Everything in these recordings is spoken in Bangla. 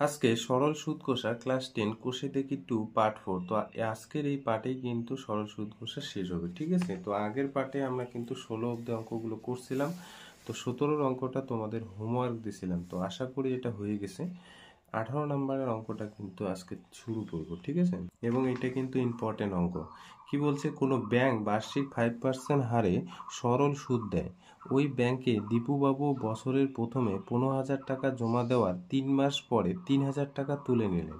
আজকে সরল সুদ কষা ক্লাস 10 কোষে দেখি 2 পার্ট 4। তো আজকের এই পার্টেই কিন্তু সরল সুদ কষা শেষ হবে, ঠিক আছে। তো আগের পার্টে আমরা কিন্তু 16 অব্দি অঙ্কগুলো করছিলাম। তো 17 অঙ্কটা তোমাদের হোমওয়ার্ক দিছিলাম, তো আশা করি এটা হয়ে গেছে। 18 নম্বরের অঙ্কটা কিন্তু আজকে শুরু করব, ঠিক আছে। এবং এটা কিন্তু ইম্পর্টেন্ট অঙ্ক। কি বলছে, কোনো ব্যাংক বার্ষিক 5% হারে সরল সুদ দেয়। ওই ব্যাংকে দীপুবাবু বছরের প্রথমে 15,000 টাকা জমা দেওয়ার 3 মাস পরে 3,000 টাকা তুলে নিলেন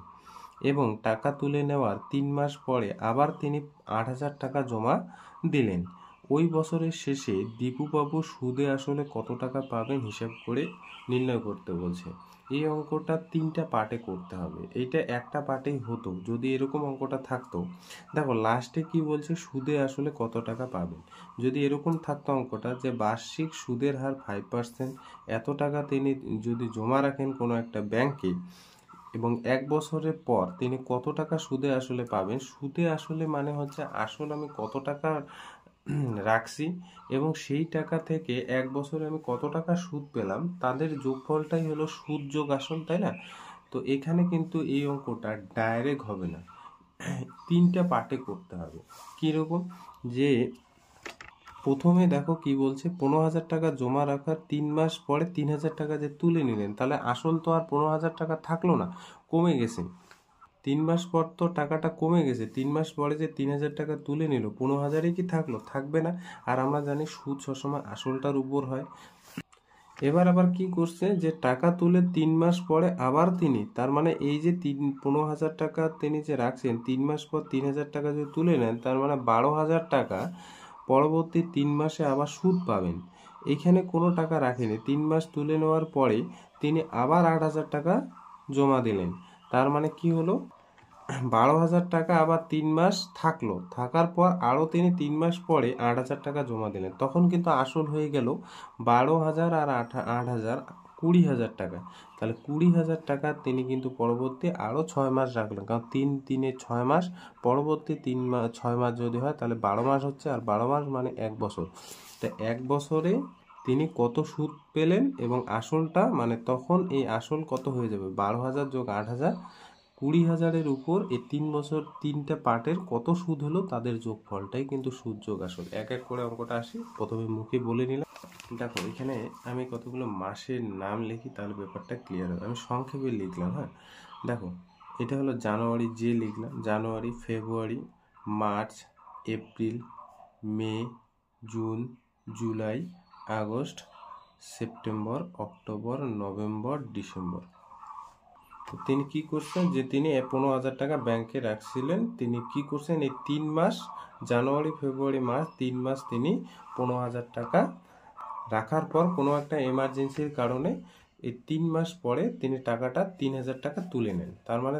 এবং টাকা তুলে নেওয়ার 3 মাস পরে আবার তিনি 8,000 টাকা জমা দিলেন। ওই বছরের শেষে দীপুবাবু সুদে আসলে কত টাকা পাবেন হিসাব করে নির্ণয় করতে বলছে। এই অঙ্কটা 3টা পার্টে করতে হবে। এইটা একটা পার্টেই হতো যদি এরকম অঙ্কটা থাকতো। দেখো লাস্টে কি বলছে, সুদে আসলে কত টাকা পাবেন। যদি এরকম থাকতো অঙ্কটা যে বার্ষিক সুদের হার 5%, এত টাকা তিনি যদি জমা রাখেন কোনো একটা ব্যাংকে এবং 1 বছরের পর তিনি কত টাকা সুদে আসলে পাবেন। সুদে আসলে মানে হচ্ছে আসল আমি কত টাকা রাখছি এবং সেই টাকা থেকে 1 বছরে আমি কত টাকা সুদ পেলাম, তাদের যোগফলটাই হলো সুদ যোগ আসল, তাই না। তো এখানে কিন্তু এই অঙ্কটা ডাইরেক্ট হবে না, 3টা পার্টে করতে হবে। কীরকম, যে প্রথমে দেখো কি বলছে, 15,000 টাকা জমা রাখার 3 মাস পরে 3,000 টাকা যে তুলে নিলেন, তাহলে আসল তো আর 15,000 টাকা থাকলো না, কমে গেছে। 3 মাস পর তো টাকাটা কমে গেছে। 3 মাস পরে যে 3,000 টাকা তুলে নিল, 15,000ই কি থাকলো? থাকবে না। আর আমরা জানি সুদ সবসময় আসলটার উপর হয়। এবার আবার কি করছে, যে টাকা তুলে 3 মাস পরে আবার তিনি, তার মানে এই যে 15,000 টাকা তিনি যে রাখছেন, 3 মাস পর 3,000 টাকা যদি তুলে নেন, তার মানে 12,000 টাকা পরবর্তী 3 মাসে আবার সুদ পাবেন। এখানে কোনো টাকা রাখেনি। 3 মাস তুলে নেওয়ার পরে তিনি আবার 8,000 টাকা জমা দিলেন। তার মানে কি হলো, 12,000 টাকা আবার 3 মাস থাকলো, থাকার পর আরও তিনি 3 মাস পরে 8,000 টাকা জমা দিলেন। তখন কিন্তু আসল হয়ে গেল 12,000 আর 8,000, 20,000 টাকা। তাহলে 20,000 টাকা তিনি কিন্তু পরবর্তী আরও 6 মাস রাখলেন, কারণ 3 3 6 মাস, পরবর্তী 3 মাস 6 মাস যদি হয় তাহলে 12 মাস হচ্ছে, আর 12 মাস মানে 1 বছর। তো 1 বছরে তিনি কত সুদ পেলেন এবং আসলটা মানে তখন এই আসল কত হয়ে যাবে, 12,000 যোগ 8,000, 20,000-এর উপর এই 3 বছর 3টা পার্টের কত সুদ হলো তাদের যোগফলটাই কিন্তু সুদ যোগ আসল। এক এক করে অঙ্কটা আসি, প্রথমে মুখে বলে নিলাম। দেখো এখানে আমি কতগুলো মাসের নাম লিখি, তাহলে ব্যাপারটা ক্লিয়ার হবে। আমি সংক্ষেপে লিখলাম, হ্যাঁ। দেখো এটা হলো জানুয়ারি, যে লিখলাম জানুয়ারি, ফেব্রুয়ারি, মার্চ, এপ্রিল, মে, জুন, জুলাই, আগস্ট, সেপ্টেম্বর, অক্টোবর, নভেম্বর, ডিসেম্বর। তো তিনি কি করছেন, যে তিনি 15,000 টাকা ব্যাংকে রাখছিলেন, তিনি কি করছেন এই 3 মাস, জানুয়ারি, ফেব্রুয়ারি, মার্চ, 3 মাস তিনি 15,000 টাকা রাখার পর কোনো একটা এমার্জেন্সির কারণে এই 3 মাস পরে তিনি টাকাটা 3,000 টাকা তুলে নেন। তার মানে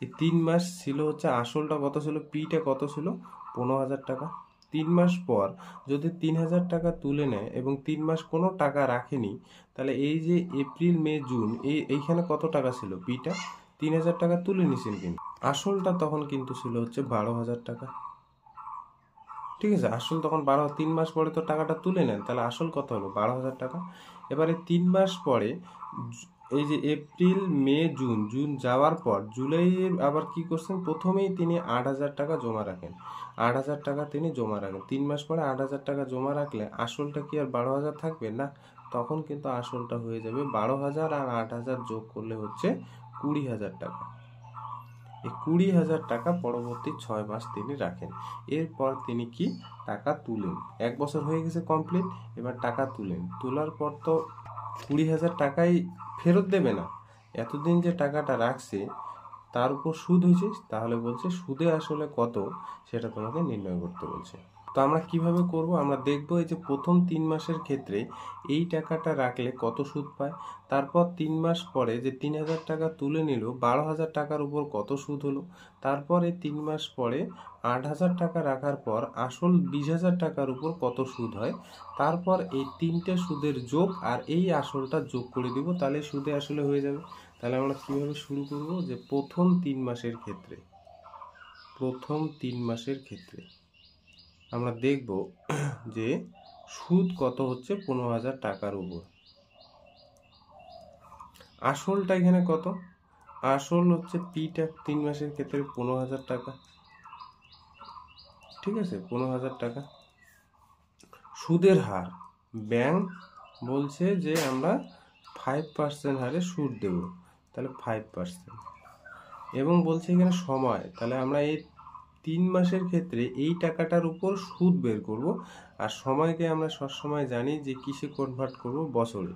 এই 3 মাস ছিল হচ্ছে আসলটা কত ছিল, পিটা কত ছিল, 15,000 টাকা। 3 মাস পর যদি 3,000 টাকা তুলে নেয় এবং 3 মাস কোনো টাকা রাখেনি, তাহলে এই যে এপ্রিল, মে, জুন, এইখানে কত টাকা ছিল, পিটা 3,000 টাকা তুলে নিছেন, কিন্তু আসলটা তখন কিন্তু ছিল হচ্ছে 12,000 টাকা, ঠিক আছে। আসল তখন 3 মাস পরে তো টাকাটা তুলে নেন, তাহলে আসল কত হলো, 12,000 টাকা। এবারে 3 মাস পরে এই যে এপ্রিল, মে, জুন, জুন যাওয়ার পর জুলাইয়ের আবার কি করছেন, প্রথমেই তিনি 8,000 টাকা জমা রাখেন। 8,000 টাকা তিনি জমা রাখেন। 3 মাস পরে 8,000 টাকা জমা রাখলে আসলটা কি আর 12,000 থাকবে না, তখন কিন্তু আসলটা হয়ে যাবে 12,000 আর 8,000 যোগ করলে হচ্ছে 20,000 টাকা। এই 20,000 টাকা পরবর্তী 6 মাস তিনি রাখেন। এরপর তিনি কি টাকা তুলেন, 1 বছর হয়ে গেছে কমপ্লিট। এবার টাকা তুলেন, তোলার পর তো 20,000 টাকাই ফেরত দেবে না, এতদিন যে টাকাটা রাখছে তার উপর সুদ হয়েছে। তাহলে বলছে সুদে আসলে কত সেটা তোমাকে নির্ণয় করতে বলছে। তো আমরা কিভাবে করব, আমরা দেখব এই যে প্রথম 3 মাসের ক্ষেত্রে এই টাকাটা রাখলে কত সুদ পায়, তারপর 3 মাস পরে যে 3,000 টাকা তুলে নিল, 12,000 টাকার উপর কত সুদ হলো, তারপর এই 3 মাস পরে 8,000 টাকা রাখার পর আসল 20,000 টাকার উপর কত সুদ হয়, তারপর এই 3টে সুদের যোগ আর এই আসলটা যোগ করে দিব, তাহলে সুদে আসলে হয়ে যাবে। তাহলে আমরা কিভাবে শুরু করব, যে প্রথম 3 মাসের ক্ষেত্রে আমরা দেখব যে সুদ কত হচ্ছে 15,000 টাকার উপর। আসলটা এখানে কত? আসল হচ্ছে পিটা 3 মাসের ক্ষেত্রে 15,000 টাকা, ঠিক আছে, 15,000 টাকা। সুদের হার, ব্যাংক বলছে যে আমরা 5% হারে সুদ দেব, তাহলে 5%। এবং বলছে এখানে সময়, তাহলে আমরা এই 3 মাসের ক্ষেত্রে এই টাকাটার উপর সুদ বের করব। আর সময়কে আমরা সবসময় জানি যে কিসে কনভার্ট করব, বছরে।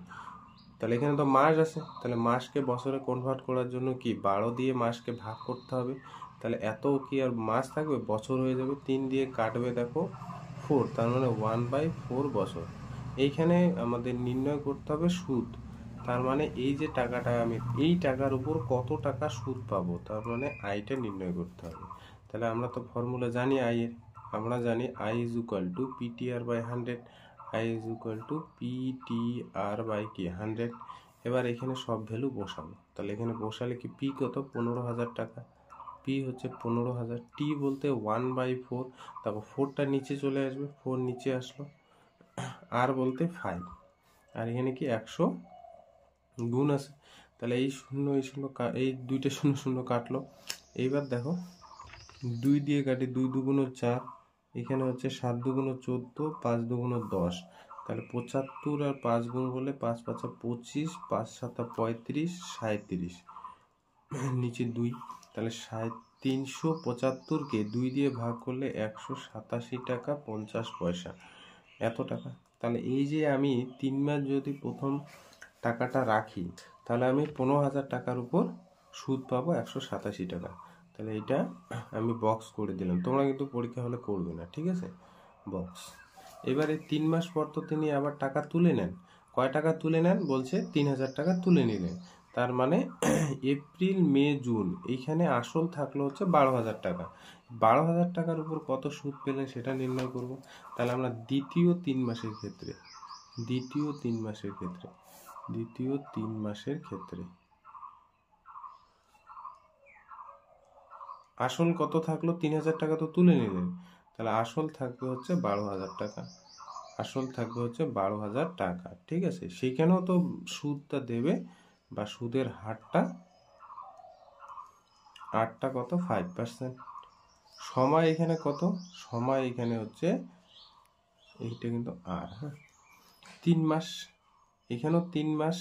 তাহলে এখানে তো মাস আছে, তাহলে মাসকে বছরে কনভার্ট করার জন্য কি 12 দিয়ে মাসকে ভাগ করতে হবে। তাহলে এত কি আর মাস থাকবে, বছর হয়ে যাবে। 3 দিয়ে কাটবে দেখো 4, তার মানে 1/4 বছর। এইখানে আমাদের নির্ণয় করতে হবে সুদ, তার মানে এই যে টাকাটা আমি এই টাকার উপর কত টাকা সুদ পাবো, তার মানে আয়টা নির্ণয় করতে হবে। তাহলে আমরা তো ফর্মুলা জানি আই এর, আমরা জানি I is equal to PTR by 100, I is equal to PTR by কি 100। এবার এখানে সব ভ্যালু বসাবো, তাহলে এখানে বসালে কি পি কত, 15,000 টাকা, পি হচ্ছে 15,000, টি বলতে 1/4, তারপর 4টা নিচে চলে আসবে, 4 নিচে আসলো, আর বলতে 5, আর এখানে কি 100 গুণ আছে, তাহলে এই শূন্য এই শূন্য এই দুইটা শূন্য শূন্য কাটলো। এইবার দেখো 2 দিয়ে কাটি, 2 দুগুণ 4, এখানে হচ্ছে 7 দুগুণ 14, 5 দুগুণ 10, তাহলে 75 আর 5 গুণ করলে 5 5 25, 5 7 35, 37, নিচে 2, তাহলে 375কে 2 দিয়ে ভাগ করলে 187 টাকা 50 পয়সা, এত টাকা। তাহলে এই যে আমি 3 মাস যদি প্রথম টাকাটা রাখি, তাহলে আমি 15,000 টাকার উপর সুদ পাবো 187 টাকা। তাহলে এটা আমি বক্স করে দিলাম, তোমরা কিন্তু পরীক্ষা হলে করবে না, ঠিক আছে, বক্স। এবারে 3 মাস পর তো তিনি আবার টাকা তুলে নেন, কয় টাকা তুলে নেন বলছে, 3,000 টাকা তুলে নিলেন। তার মানে এপ্রিল মে জুন এইখানে আসল থাকলো হচ্ছে 12,000 টাকা। 12,000 টাকার উপর কত সুদ পেলেন সেটা নির্ণয় করব। তাহলে আমরা দ্বিতীয় 3 মাসের ক্ষেত্রে, দ্বিতীয় 3 মাসের ক্ষেত্রে, দ্বিতীয় 3 মাসের ক্ষেত্রে আসল কত থাকলো, 3,000 টাকা তো তুলে নিলেন, তাহলে আসল থাকবে হচ্ছে 12,000 টাকা, আসল থাকবে হচ্ছে 12,000 টাকা, ঠিক আছে। সেইখানেও তো সুদটা দেবে, বা সুদের হারটা কত, 5%। সময় এখানে কত, সময় এখানে হচ্ছে এইটা কিন্তু আর, হ্যাঁ 3 মাস, এখানেও 3 মাস,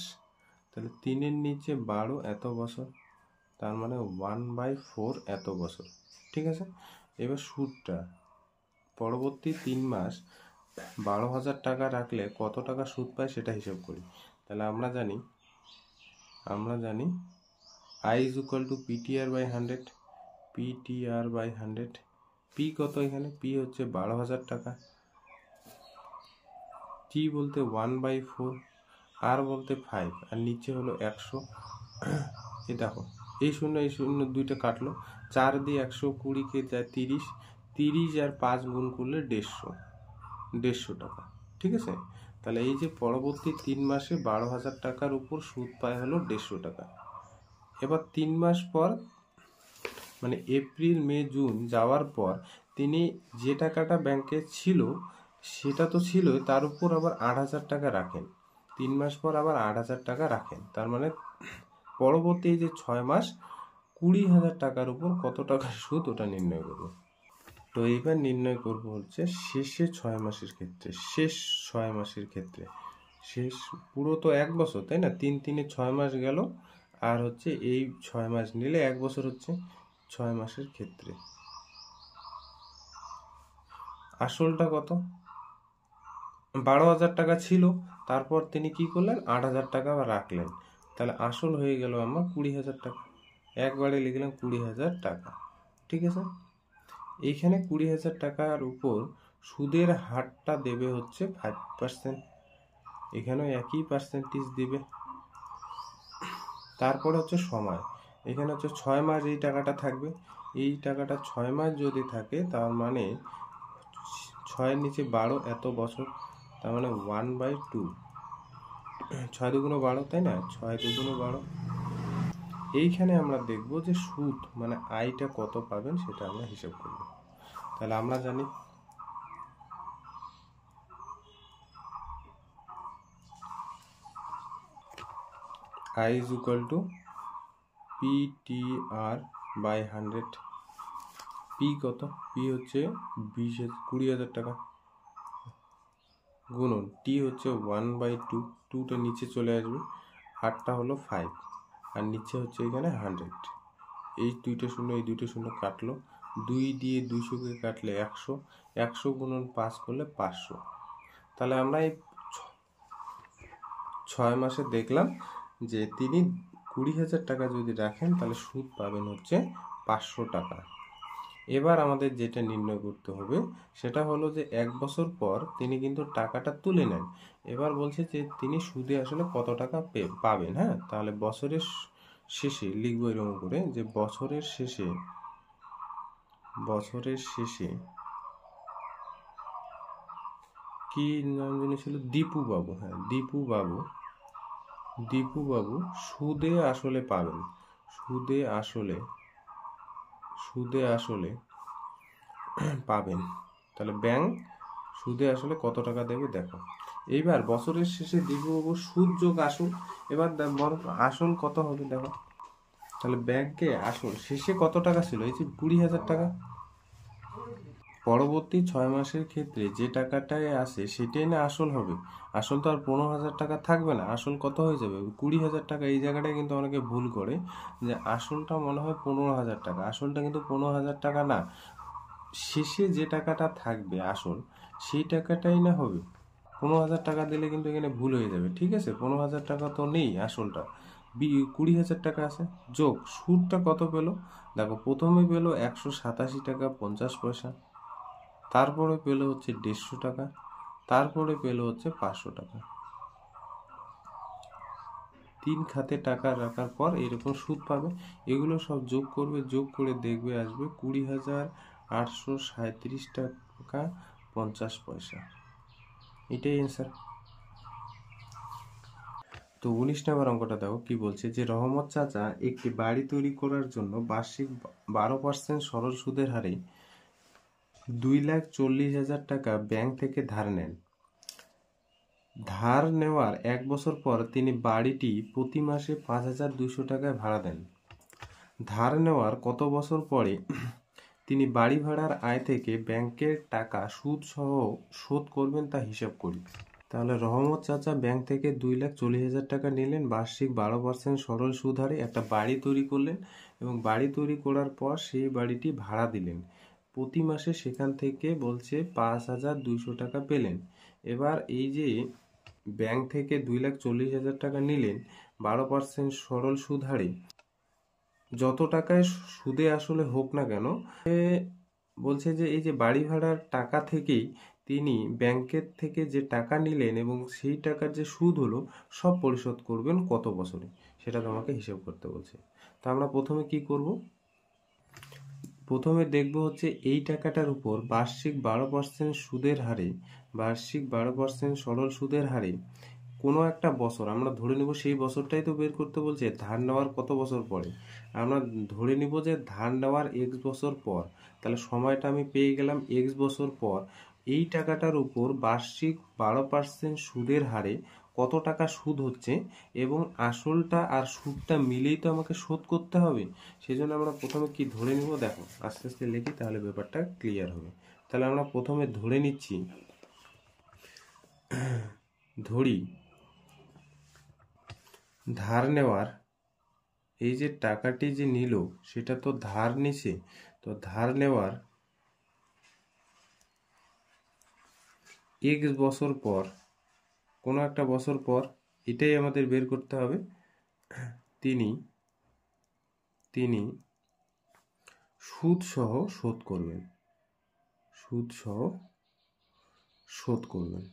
তাহলে 3-এর নিচে 12 এত বছর, তার মানে 1/4 এত বছর, ঠিক আছে। এবার সুদটা পরবর্তী 3 মাস 12,000 টাকা রাখলে কত টাকা সুদ পায় সেটা হিসাব করি। তাহলে আমরা জানি I is equal to PTR by 100, PTR by 100, P কত, এখানে পি হচ্ছে 12,000 টাকা, টি বলতে 1/4, আর বলতে 5, আর নিচে হলো 100। এই দেখো এই শূন্য দুইটা কাটলো, 4 দিয়ে 120কে যায় 30, 30 আর 5 গুণ করলে 150 টাকা, ঠিক আছে। তাহলে এই যে পরবর্তী 3 মাসে 12,000 টাকার উপর সুদ পায় হলো 150 টাকা। এবার 3 মাস পর, মানে এপ্রিল মে জুন যাওয়ার পর তিনি যে টাকাটা ব্যাংকে ছিল সেটা তো ছিলই, তার উপর আবার 8,000 টাকা রাখেন, 3 মাস পর আবার 8,000 টাকা রাখেন, তার মানে পরবর্তী যে 6 মাস 20,000 টাকার উপর কত টাকা সুদ, ওটা নির্ণয় করবো। তো এইবার নির্ণয় করব হচ্ছে শেষে 6 মাসের ক্ষেত্রে, শেষ 6 মাসের ক্ষেত্রে, শেষ পুরো তো 1 বছর তাই না, 3 3-এ 6 মাস গেল, আর হচ্ছে এই 6 মাস নিলে 1 বছর হচ্ছে, 6 মাসের ক্ষেত্রে আসলটা কত, 12,000 টাকা ছিল, তারপর তিনি কি করলেন 8,000 টাকা রাখলেন, তাহলে আসল হয়ে গেল আমার 20,000 টাকা, একবারে লিখলাম 20,000 টাকা, ঠিক আছে। এইখানে 20,000 টাকার উপর সুদের হারটা দেবে হচ্ছে 5%, এখানেও একই পার্সেন্টেজ দিবে। তারপরে হচ্ছে সময়, এখানে হচ্ছে 6 মাস এই টাকাটা থাকবে, এই টাকাটা 6 মাস যদি থাকে তার মানে 6-এর নিচে 12 এত বছর, তার মানে 1/2, 6 দুগুণ 12 তাই না, 6 দুগুণ 12। এইখানে আমরা দেখব যে সুদ মানে আয়টা কত পাবেন সেটা আমরা হিসাব করব। তাহলে আমরা জানি I is equal to PTR by 100। P কত? পি হচ্ছে 20,000 টাকা গুণন টি হচ্ছে 1/2, 2টা নিচে চলে আসবে, 8টা হলো 5 আর নিচে হচ্ছে এখানে 100। এই দুইটা শূন্য এই দুইটা শূন্য কাটলো, 2 দিয়ে 200কে কাটলে 100, 100 গুণন 5 করলে 500। তাহলে আমরা এই 6 মাসে দেখলাম যে তিনি 20,000 টাকা যদি রাখেন তাহলে সুদ পাবেন হচ্ছে 500 টাকা। এবার আমাদের যেটা নির্ণয় করতে হবে সেটা হলো যে 1 বছর পর তিনি কিন্তু টাকাটা তুলে নেন। এবার বলছে যে তিনি সুদে আসলে কত টাকা পাবেন। হ্যাঁ, তাহলে বছরের শেষে লিখবো এরকম করে যে বছরের শেষে কি নাম জানি ছিল, দীপু বাবু। হ্যাঁ, দীপু বাবু সুদে আসলে পাবেন, সুদে আসলে পাবেন। তাহলে ব্যাংক সুদে আসলে কত টাকা দেবে দেখো। এইবার বছরের শেষে দীপুবাবু সুদ যোগ আসল, এবার বড় আসল কত হবে দেখো। তাহলে ব্যাংকে আসল শেষে কত টাকা ছিল, এই যে 20,000 টাকা। পরবর্তী 6 মাসের ক্ষেত্রে যে টাকাটাই আসে সেটাই না আসল হবে। আসল তো আর 15,000 টাকা থাকবে না, আসল কত হয়ে যাবে 20,000 টাকা। এই জায়গাটায় কিন্তু অনেকে ভুল করে যে আসলটা মনে হয় 15,000 টাকা, আসলটা কিন্তু 15,000 টাকা না। শেষে যে টাকাটা থাকবে আসল, সেই টাকাটাই না হবে। 15,000 টাকা দিলে কিন্তু এখানে ভুল হয়ে যাবে। ঠিক আছে, 15,000 টাকা তো নেই, আসলটা 20,000 টাকা আছে। যোগ সুদটা কত পেলো দেখো, প্রথমে পেলো 187 টাকা 50 পয়সা, তারপরে পেলো হচ্ছে 150 টাকা, তারপরে পেলো হচ্ছে 500 টাকা। 3 খাতে টাকা রাখার পর এরকম সুদ পাবে। এগুলো সব যোগ করবে, যোগ করে দেখবে আসবে 20,837 টাকা 50 পয়সা। এটাই অ্যান্সার। তো 19 নম্বর অঙ্কটা দেখো কি বলছে যে রহমত চাচা একটি বাড়ি তৈরি করার জন্য বার্ষিক 12% সরল সুদের হারে 2,40,000 টাকা ব্যাংক থেকে ধার নেন। ধার নেওয়ার 1 বছর পর তিনি বাড়িটি প্রতি মাসে 5,200 টাকায় ভাড়া দেন। ধার নেওয়ার কত বছর পরে তিনি বাড়ি ভাড়ার আয় থেকে ব্যাংকের টাকা সুদ সহ শোধ করবেন তা হিসাব করি। তাহলে রহমত চাচা ব্যাংক থেকে 2,40,000 টাকা নিলেন, বার্ষিক 12% সরল সুদ হারে একটা বাড়ি তৈরি করলেন এবং বাড়ি তৈরি করার পর সেই বাড়িটি ভাড়া দিলেন। প্রতি মাসে সেখান থেকে বলছে 5,200 টাকা পেলেন। এবার এই যে ব্যাংক থেকে 2,40,000 টাকা নিলেন 12% সরল সুদ হারে, যত টাকায় সুদে আসলে হোক না কেন, বলছে যে এই যে বাড়ি ভাড়ার টাকা থেকেই তিনি ব্যাংকের থেকে যে টাকা নিলেন এবং সেই টাকার যে সুদ হলো সব পরিশোধ করবেন কত বছরে, সেটা তোমাকে হিসাব করতে বলছে। তো আমরা প্রথমে কি করব, প্রথমে দেখব হচ্ছে এই টাকাটার উপর বার্ষিক 12% সুদের হারে, বার্ষিক 12% সরল সুদের হারে কোনো একটা বছর আমরা ধরে নিব, সেই বছরটাই তো বের করতে বলছে। ধার নেওয়ার কত বছর পরে, আমরা ধরে নিব যে ধার নেওয়ার x বছর পর। তাহলে সময়টা আমি পেয়ে গেলাম x বছর পর। এই টাকাটার উপর বার্ষিক 12% সুদের হারে কত টাকা সুদ হচ্ছে এবং আসলটা আর সুদটা মিলেই তো আমাকে শোধ করতে হবে। সেজন্য আমরা প্রথমে কি ধরে নিব দেখো, আস্তে আস্তে লিখি তাহলে ব্যাপারটা ক্লিয়ার হবে। তাহলে আমরা প্রথমে ধরে নিচ্ছি, ধরি ধার নেওয়ার এই যে টাকাটি যে নিল সেটা তো ধার নিছে, তো ধার নেওয়ার x বছর পর, কোনো একটা বছর পর, এটাই আমাদের বের করতে হবে। তিনি সুদ সহ শোধ করবেন, সুদ সহ শোধ করবেন।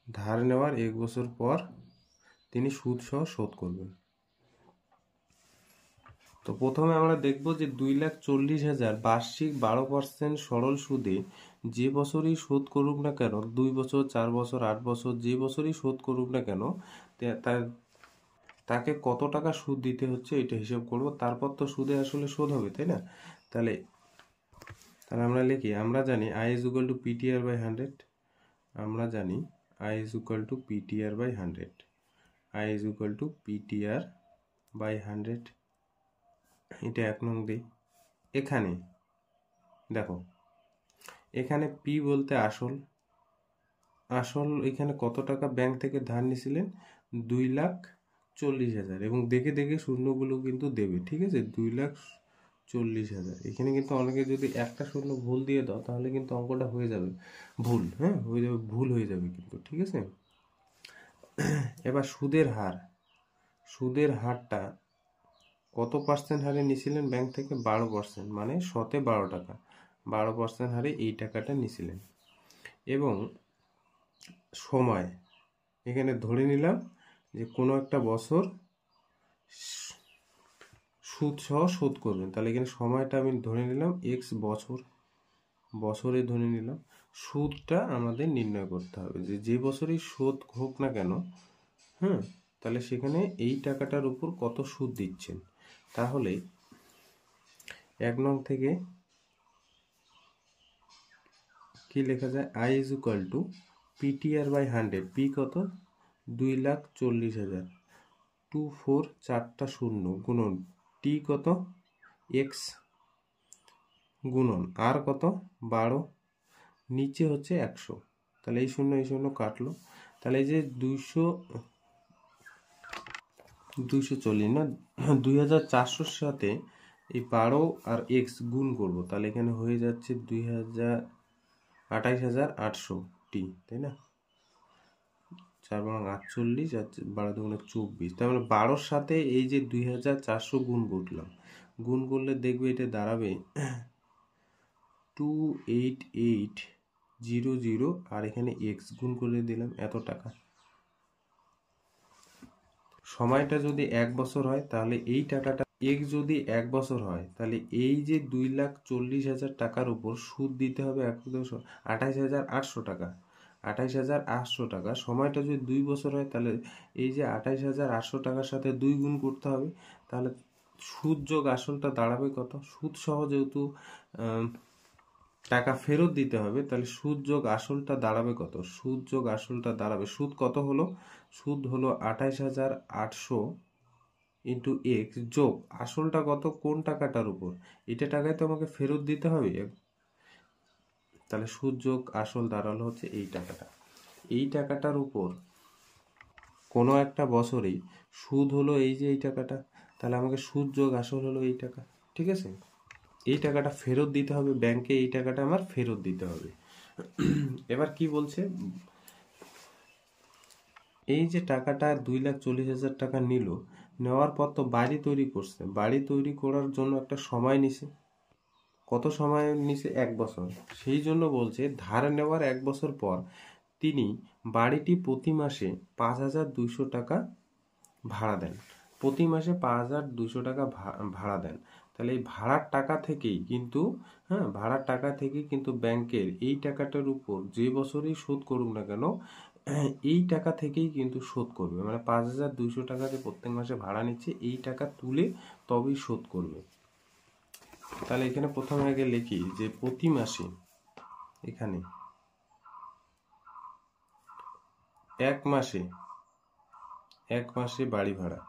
ধার নেওয়ার 1 বছর পর তিনি সুদ সহ শোধ করবেন। তো প্রথমে আমরা দেখব যে 2,40,000 বার্ষিক 12% সরল সুদে যে বছরই শোধ করুক না কেন, 2 বছর 4 বছর 8 বছর যে বছরই শোধ করুক না কেন, তাকে কত টাকা সুদ দিতে হচ্ছে এটা হিসাব করব। তারপর তো সুদে আসলে শোধ হবে, তাই না? তাহলে আমরা লিখি, আমরা জানি I is equal to PTR by 100, আমরা জানি I is equal to PTR by 100। I is equal to PTR by 100। এটা 1 নং দিই। এখানে দেখো, এখানে পি বলতে আসল, এখানে কত টাকা ব্যাংক থেকে ধার নিয়েছিলেন? 2,40,000, এবং দেখে দেখে শূন্যগুলো কিন্তু দেবে, ঠিক আছে? 2,40,000। এখানে কিন্তু অনেকে যদি একটা শূন্য ভুল দিয়ে দাও তাহলে কিন্তু অঙ্কটা হয়ে যাবে ভুল, হ্যাঁ হয়ে যাবে, ভুল হয়ে যাবে কিন্তু, ঠিক আছে? এবার সুদের হারটা কত পার্সেন্ট হারে নিয়েছিলেন ব্যাংক থেকে? 12%, মানে 12 টাকা, 12% হারে এই টাকাটা নিয়েছিলেন। এবং সময়, এখানে ধরে নিলাম যে কোনো একটা বছর সুদ সহ শোধ করবেন, তাহলে এখানে সময়টা আমি ধরে নিলাম এক্স বছরে ধরে নিলাম। সুদটা আমাদের নির্ণয় করতে হবে, যে বছরই শোধ হোক না কেন, হ্যাঁ, তাহলে সেখানে এই টাকাটার উপর কত সুদ দিচ্ছেন। তাহলে 1 নং থেকে কি লেখা যায়? I is equal to PTR by 100। P কত? 2,40,000। 2 4 4টা শূন্য গুণন টি কত? এক্স গুণন আর কত? 12, নিচে হচ্ছে 100। তাহলে এই শূন্য কাটলো, তাহলে এই যে 240 না 2,400-র সাথে এই 12 আর এক্স গুণ করব, তাহলে এখানে হয়ে যাচ্ছে 28,800 টি, তাই না? 4 বারং 48 আর 12 দুগুণে 24, তার মানে 12-র সাথে এই যে 2,400 গুণ করলাম, গুণ করলে দেখবে এটা দাঁড়াবে 288,000, আর এখানে এক্স গুণ করে দিলাম এত টাকা। সময়টা যদি 1 বছর হয় তাহলে এই টাকাটা, এক্স যদি 1 বছর হয় তাহলে এই যে 2,40,000 টাকার উপর সুদ দিতে হবে 28,800 টাকা। 28,800 টাকা। সময়টা যদি 2 বছর হয় তাহলে এই যে 28,800 টাকার সাথে 2 গুণ করতে হবে, তাহলে সুদ যোগ আসলটা দাঁড়াবে কত? সুদ সহ যেহেতু টাকা ফেরত দিতে হবে, তাহলে সুদ যোগ আসলটা দাঁড়াবে কত? সুদ যোগ আসলটা দাঁড়াবে, সুদ কত হলো? সুদ হলো 28,800 ইন্টু এক্স যোগ আসলটা কত? কোন টাকাটার উপর? এটা টাকায় তো আমাকে ফেরত দিতে হবে, তাহলে সুদ যোগ আসল দাঁড়ালো হচ্ছে এই টাকাটা। এই টাকাটার উপর কোনো একটা বছরেই সুদ হলো এই যে এই টাকাটা, তাহলে আমাকে সুদ যোগ আসল হলো এই টাকা, ঠিক আছে? এই টাকাটা ফেরত দিতে হবে ব্যাংকে, এই টাকাটা আমার ফেরত দিতে হবে। এবার কি বলছে? এই যে টাকাটা 2,40,000 টাকা নিল, নেওয়ার পর তো বাড়ি তৈরি করছে, বাড়ি তৈরি করার জন্য একটা সময় নিছে। কত সময় নিছে? 1 বছর। সেই জন্য বলছে ধার নেওয়ার 1 বছর পর তিনি বাড়িটি প্রতি মাসে 5,200 টাকা ভাড়া দেন। প্রতি মাসে 5,200 টাকা ভাড়া দেন। তাহলে এই ভাড়ার টাকা থেকেই কিন্তু, হ্যাঁ, ভাড়ার টাকা থেকেই কিন্তু ব্যাংকের এই টাকাটার উপর যে বছরই শোধ করুক না কেন, এই টাকা থেকেই কিন্তু শোধ করবে। মানে 5,200 টাকা যে প্রত্যেক মাসে ভাড়া নিচ্ছে, এই টাকা তুলে তবেই শোধ করবে। তাহলে এখানে প্রথমে আগে লিখি যে প্রতি মাসে, এখানে 1 মাসে বাড়ি ভাড়া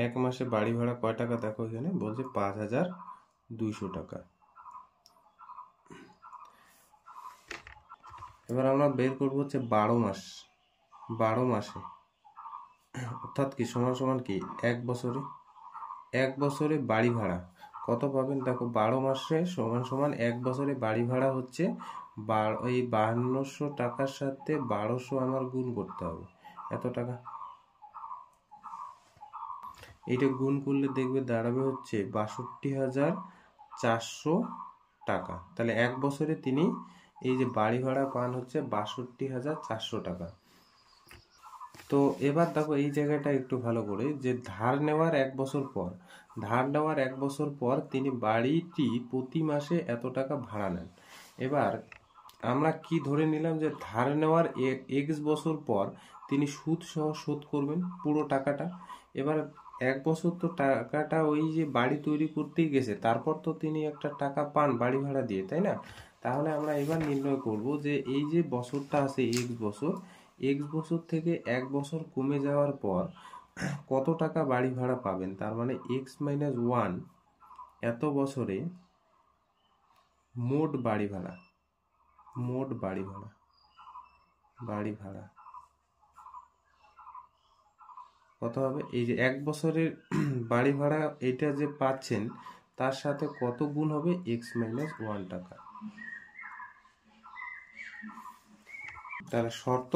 1 মাসে বাড়ি ভাড়া কয় টাকা? দেখো এখানে বলছে 5,200 টাকা। এবার আমরা বের করবো হচ্ছে 12 মাসে, অর্থাৎ কি সমান সমান কি 1 বছরে বাড়ি ভাড়া কত পাবেন? দেখো 12 মাসে সমান সমান 1 বছরে বাড়ি ভাড়া হচ্ছে এই 5200 টাকার সাথে 1200 আমার গুণ করতে হবে, এত টাকা। এইটা গুণ করলে দেখবে দাঁড়াবে হচ্ছে 62,400 টাকা। তাহলে 1 বছরে তিনি এই যে বাড়ি ভাড়া পান হচ্ছে 62,400 টাকা। তো এবার দেখো এই জায়গাটা একটু ভালো করে, যে ধার নেওয়ার 1 বছর পর তিনি বাড়িটি প্রতি মাসে এত টাকা ভাড়া নেন। এবার আমরা কি ধরে নিলাম যে ধার নেওয়ার এক্স বছর পর তিনি সুদ সহ শোধ করবেন পুরো টাকাটা। এবার 1 বছর তো টাকাটা ওই যে বাড়ি তৈরি করতেই গেছে, তারপর তো তিনি একটা টাকা পান বাড়ি ভাড়া দিয়ে, তাই না? তাহলে আমরা এবার নির্ণয় করব যে এই যে বছরটা আছে এক্স বছর, এক্স বছর থেকে 1 বছর কমে যাওয়ার পর কত টাকা বাড়ি ভাড়া পাবেন, তার মানে x-1 এত বছরে মোট বাড়ি ভাড়া, মোট বাড়ি ভাড়া, বাড়ি ভাড়া কত হবে? এই যে 1 বছরের বাড়ি ভাড়া এটা যে পাচ্ছেন তার সাথে কত গুণ হবে? x-1 টাকা। তাহলে শর্ত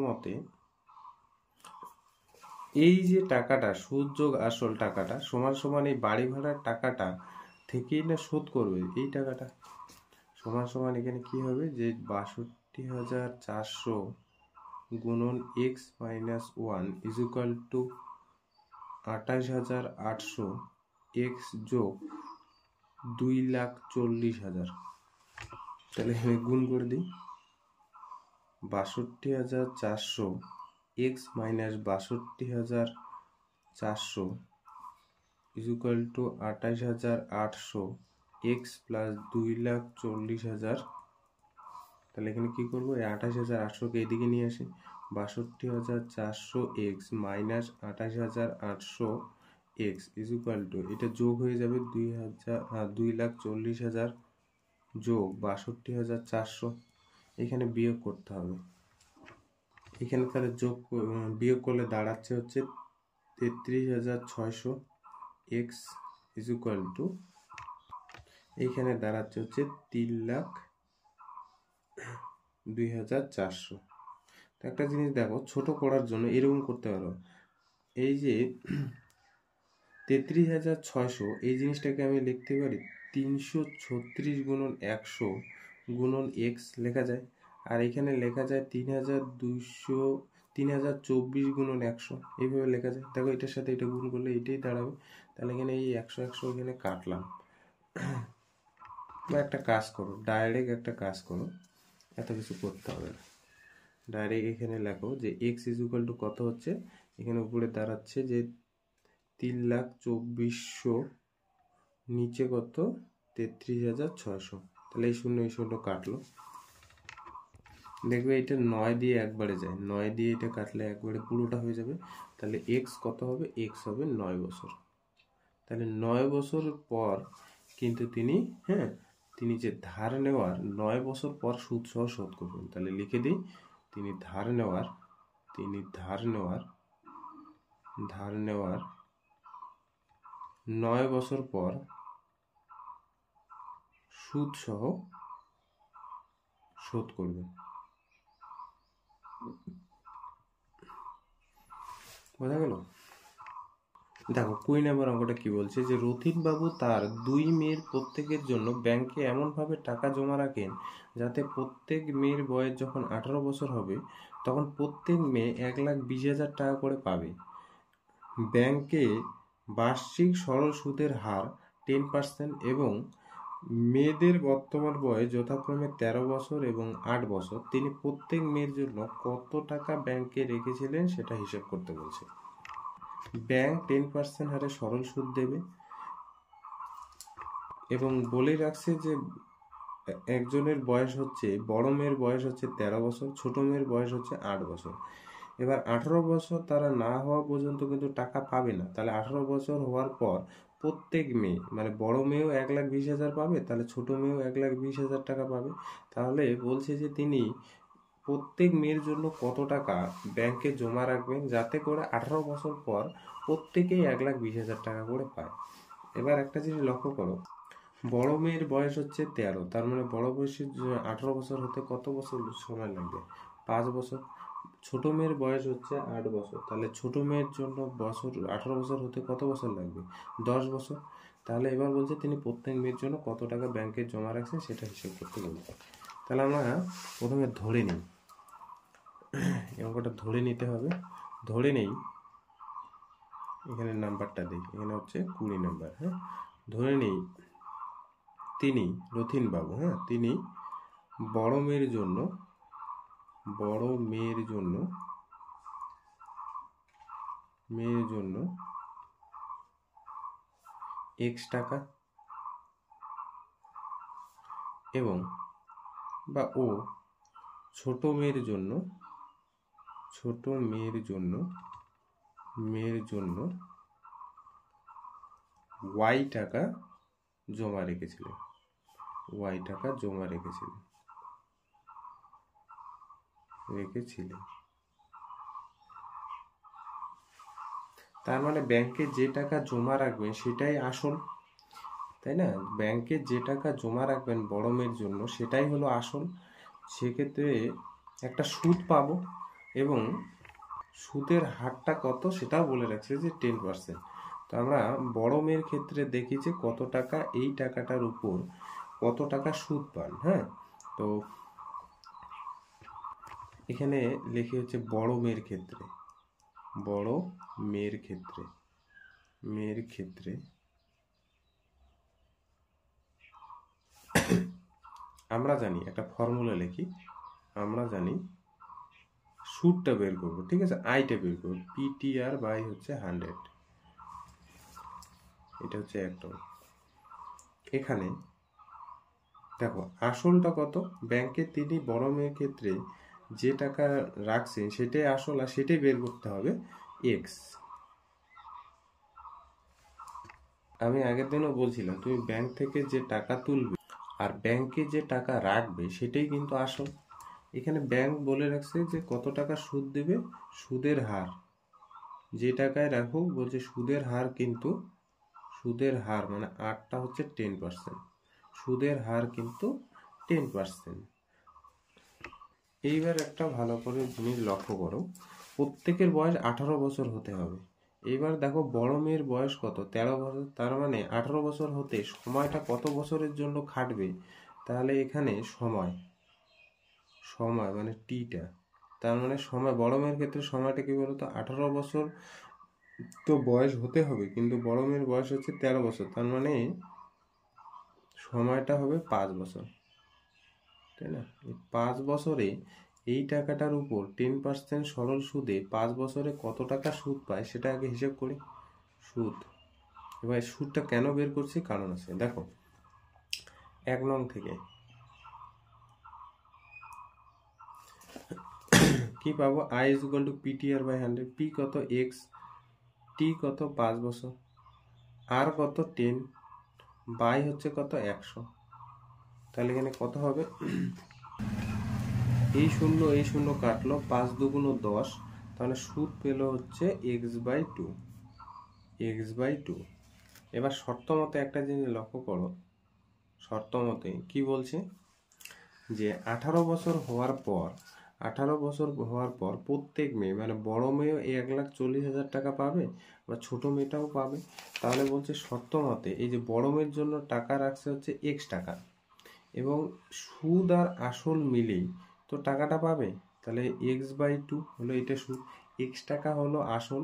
মতে এই যে টাকাটা সুদ যোগ আসল টাকাটা সমান সমান এই বাড়ি ভাড়ার টাকাটা থেকেই না শোধ করবে এই টাকাটা, সমান সমান এখানে কি হবে যে 62,400 গুণন x-1 is equal two 28,800 x যোগ 2,40,000। তাহলে আমি গুণ করে দিই, 62,400 x minus 62,400 is equal two 28,800 x plus 2,40,000। তাহলে এখানে কি করবো? এই 28,800কে এদিকে নিয়ে আসি, 62,400 x minus 28,800 x is equal two, এটা যোগ হয়ে যাবে 2,40,000 যোগ 62,400, এখানে বিয়োগ করতে হবে। এখানে তাহলে বিয়োগ করলে দাঁড়াচ্ছে হচ্ছে 33,600 এক্স ইজ ইকুয়াল টু, এইখানে দাঁড়াচ্ছে হচ্ছে 3,02,400। তো একটা জিনিস দেখো, ছোট করার জন্য এরকম করতে পারো, এই যে 33,600 এই জিনিসটাকে আমি লিখতে পারি 336 গুণন 100 গুণন এক্স লেখা যায়, আর এখানে লেখা যায় 3,24 গুণন 100, এইভাবে লেখা যায়। দেখো এটার সাথে এটা গুণ করলে এটাই দাঁড়াবে। তাহলে এখানে এই 100 এখানে কাটলাম। বা একটা কাজ করো, ডাইরেক্ট একটা কাজ করো, এত কিছু করতে হবে না, ডাইরেক্ট এখানে লেখো যে এক্স ইজ ইকুয়াল টু কত হচ্ছে, এখানে উপরে দাঁড়াচ্ছে যে 3,24,000 নিচে কত 33,600। তাহলে এই শূন্য কাটলো, দেখবে এটা 9 দিয়ে একবারে যায়, 9 দিয়ে এটা কাটলে একবারে পুরোটা হয়ে যাবে। তাহলে এক্স কত হবে? এক্স হবে 9 বছর। তাহলে 9 বছর পর কিন্তু তিনি যে ধার নেওয়ার 9 বছর পর সুদ সহ শোধ করবেন। তাহলে লিখে দিই, তিনি ধার নেওয়ার 9 বছর পর সুদ সহ শোধ করবেন। বোঝা গেল? দেখো 20 নম্বর অঙ্কটা কি বলছে, যে রথিন বাবু তার 2 মেয়ের প্রত্যেকের জন্য ব্যাংকে এমনভাবে টাকা জমা রাখেন যাতে প্রত্যেক মেয়ের বয়স যখন 18 বছর হবে তখন প্রত্যেক মেয়ে 1,20,000 টাকা করে পাবে। ব্যাংকে বার্ষিক সরল সুদের হার 10% এবং মেয়েদের বর্তমান বয়স যথাক্রমে 13 বছর এবং 8 বছর। তিনি প্রত্যেক মেয়ের জন্য কত টাকা ব্যাংকে রেখেছিলেন সেটা হিসাব করতে বলছে। ব্যাংক 10% হারে সরল সুদ দেবে এবং বলে রাখছে যে একজনের বয়স হচ্ছে, বড় মেয়ের বয়স হচ্ছে 13 বছর, ছোট মেয়ের বয়স হচ্ছে 8 বছর। এবার 18 বছর তারা না হওয়া পর্যন্ত কিন্তু টাকা পাবে না। তাহলে 18 বছর হওয়ার পর প্রত্যেক মেয়ে, মানে বড় মেয়েও 1,20,000 পাবে, তাহলে ছোট মেয়েও 1,20,000 টাকা পাবে। তাহলে বলছে যে তিনি প্রত্যেক মেয়ের জন্য কত টাকা ব্যাংকে জমা রাখবেন যাতে করে 18 বছর পর প্রত্যেকেই 1,20,000 টাকা করে পায়। এবার একটা জিনিস লক্ষ্য করো, বড় মেয়ের বয়স হচ্ছে 13, তার মানে বড় বয়সের 18 বছর হতে কত বছর সময় লাগবে? 5 বছর। ছোট মেয়ের বয়স হচ্ছে 8 বছর, তাহলে ছোট মেয়ের জন্য 18 বছর হতে কত বছর লাগবে? 10 বছর। তাহলে এবার বলছে তিনি প্রত্যেক মেয়ের জন্য কত টাকা ব্যাংকে জমা রাখছেন সেটা হিসেব করতে বলছে। তাহলে আমরা প্রথমে ধরে নিই, এই অঙ্কটা ধরে নিতে হবে। ধরে নেই, এখানে নাম্বারটা দিই, এখানে হচ্ছে 20 নাম্বার। ধরে নেই তিনি রথিন বাবু, তিনি বড় মেয়ের জন্য x টাকা এবং ও ছোট মেয়ের জন্য ওয়াই টাকা জমা রেখেছিলেন। তার মানে ব্যাংকে যে টাকা জমা রাখবেন সেটাই আসল, তাই না? ব্যাংকে যে টাকা জমা রাখবেন বড় মেয়ের জন্য সেটাই হলো আসল। সেক্ষেত্রে একটা সুদ পাবো, এবং সুদের হারটা কত সেটাও বলে রাখছে যে 10%। তো আমরা বড় মেয়ের ক্ষেত্রে দেখি যে কত টাকা, এই টাকাটার উপর কত টাকা সুদ পান। হ্যাঁ, তো এখানে লিখে হচ্ছে বড় মেয়ের ক্ষেত্রে আমরা জানি একটা ফর্মুলা লিখি, আমরা জানি সুদটা বের করবো, ঠিক আছে, আইটা বের করবো, পিটিআর বাই হচ্ছে 100, এটা হচ্ছে 1 টাকা। এখানে দেখো আসলটা কত, ব্যাংকে তিনি বড় মেয়ের ক্ষেত্রে যে টাকা রাখছেন সেটাই আসল, আর সেটাই বের করতে হবে এক্স। আমি আগের দিনও বলছিলাম তুমি ব্যাংক থেকে যে টাকা তুলবে আর ব্যাংকে যে টাকা রাখবে সেটাই কিন্তু আসল। এখানে ব্যাংক বলে রাখছে যে কত টাকা সুদ দেবে, সুদের হার, যে টাকায় রাখো বলছে সুদের হার, কিন্তু সুদের হার মানে আরটা হচ্ছে 10%, সুদের হার কিন্তু 10%। এইবার একটা ভালো করে জিনিস লক্ষ্য করো, প্রত্যেকের বয়স 18 বছর হতে হবে। এইবার দেখো বড় মেয়ের বয়স কত, 13 বছর, তার মানে 18 বছর হতে সময়টা কত বছরের জন্য খাটবে, তাহলে এখানে সময় মানে টিটা, তার মানে সময় বড় মেয়ের ক্ষেত্রে সময়টা কি বলতো, 18 বছর তো বয়স হতে হবে, কিন্তু বড় মেয়ের বয়স হচ্ছে 13 বছর, তার মানে সময়টা হবে 5 বছর, তাই না? এই 5 বছরে এই টাকাটার উপর 10% সরল সুদে 5 বছরে কত টাকা সুদ পায় সেটা আগে হিসেব করি। সুদ, এবার সুদটা কেন বের করছি কারণ আছে, দেখো 1 নং থেকে কি পাবো, I is equal to PTR by 100, P কত এক্স, টি কত 5 বছর, আর কত 10, বাই হচ্ছে কত 100। তাহলে এখানে কত হবে, এই শূন্য কাটলো, 5 দুগুণ 10, তাহলে সুদ পেল হচ্ছে x/2। এবার শর্ত মতে একটা জিনিস লক্ষ্য করো, শর্ত মতে কি বলছে যে 18 বছর হওয়ার পর প্রত্যেক মেয়ে, মানে বড় মেয়েও 1,40,000 টাকা পাবে বা ছোট মেয়েটাও পাবে। তাহলে বলছে শর্ত মতে এই যে বড় মেয়ের জন্য টাকা রাখছে হচ্ছে x টাকা, এবং সুদ আর আসল মিলেই তো টাকাটা পাবে, তাহলে x/2 হলো এটা সুদ, x টাকা হলো আসল,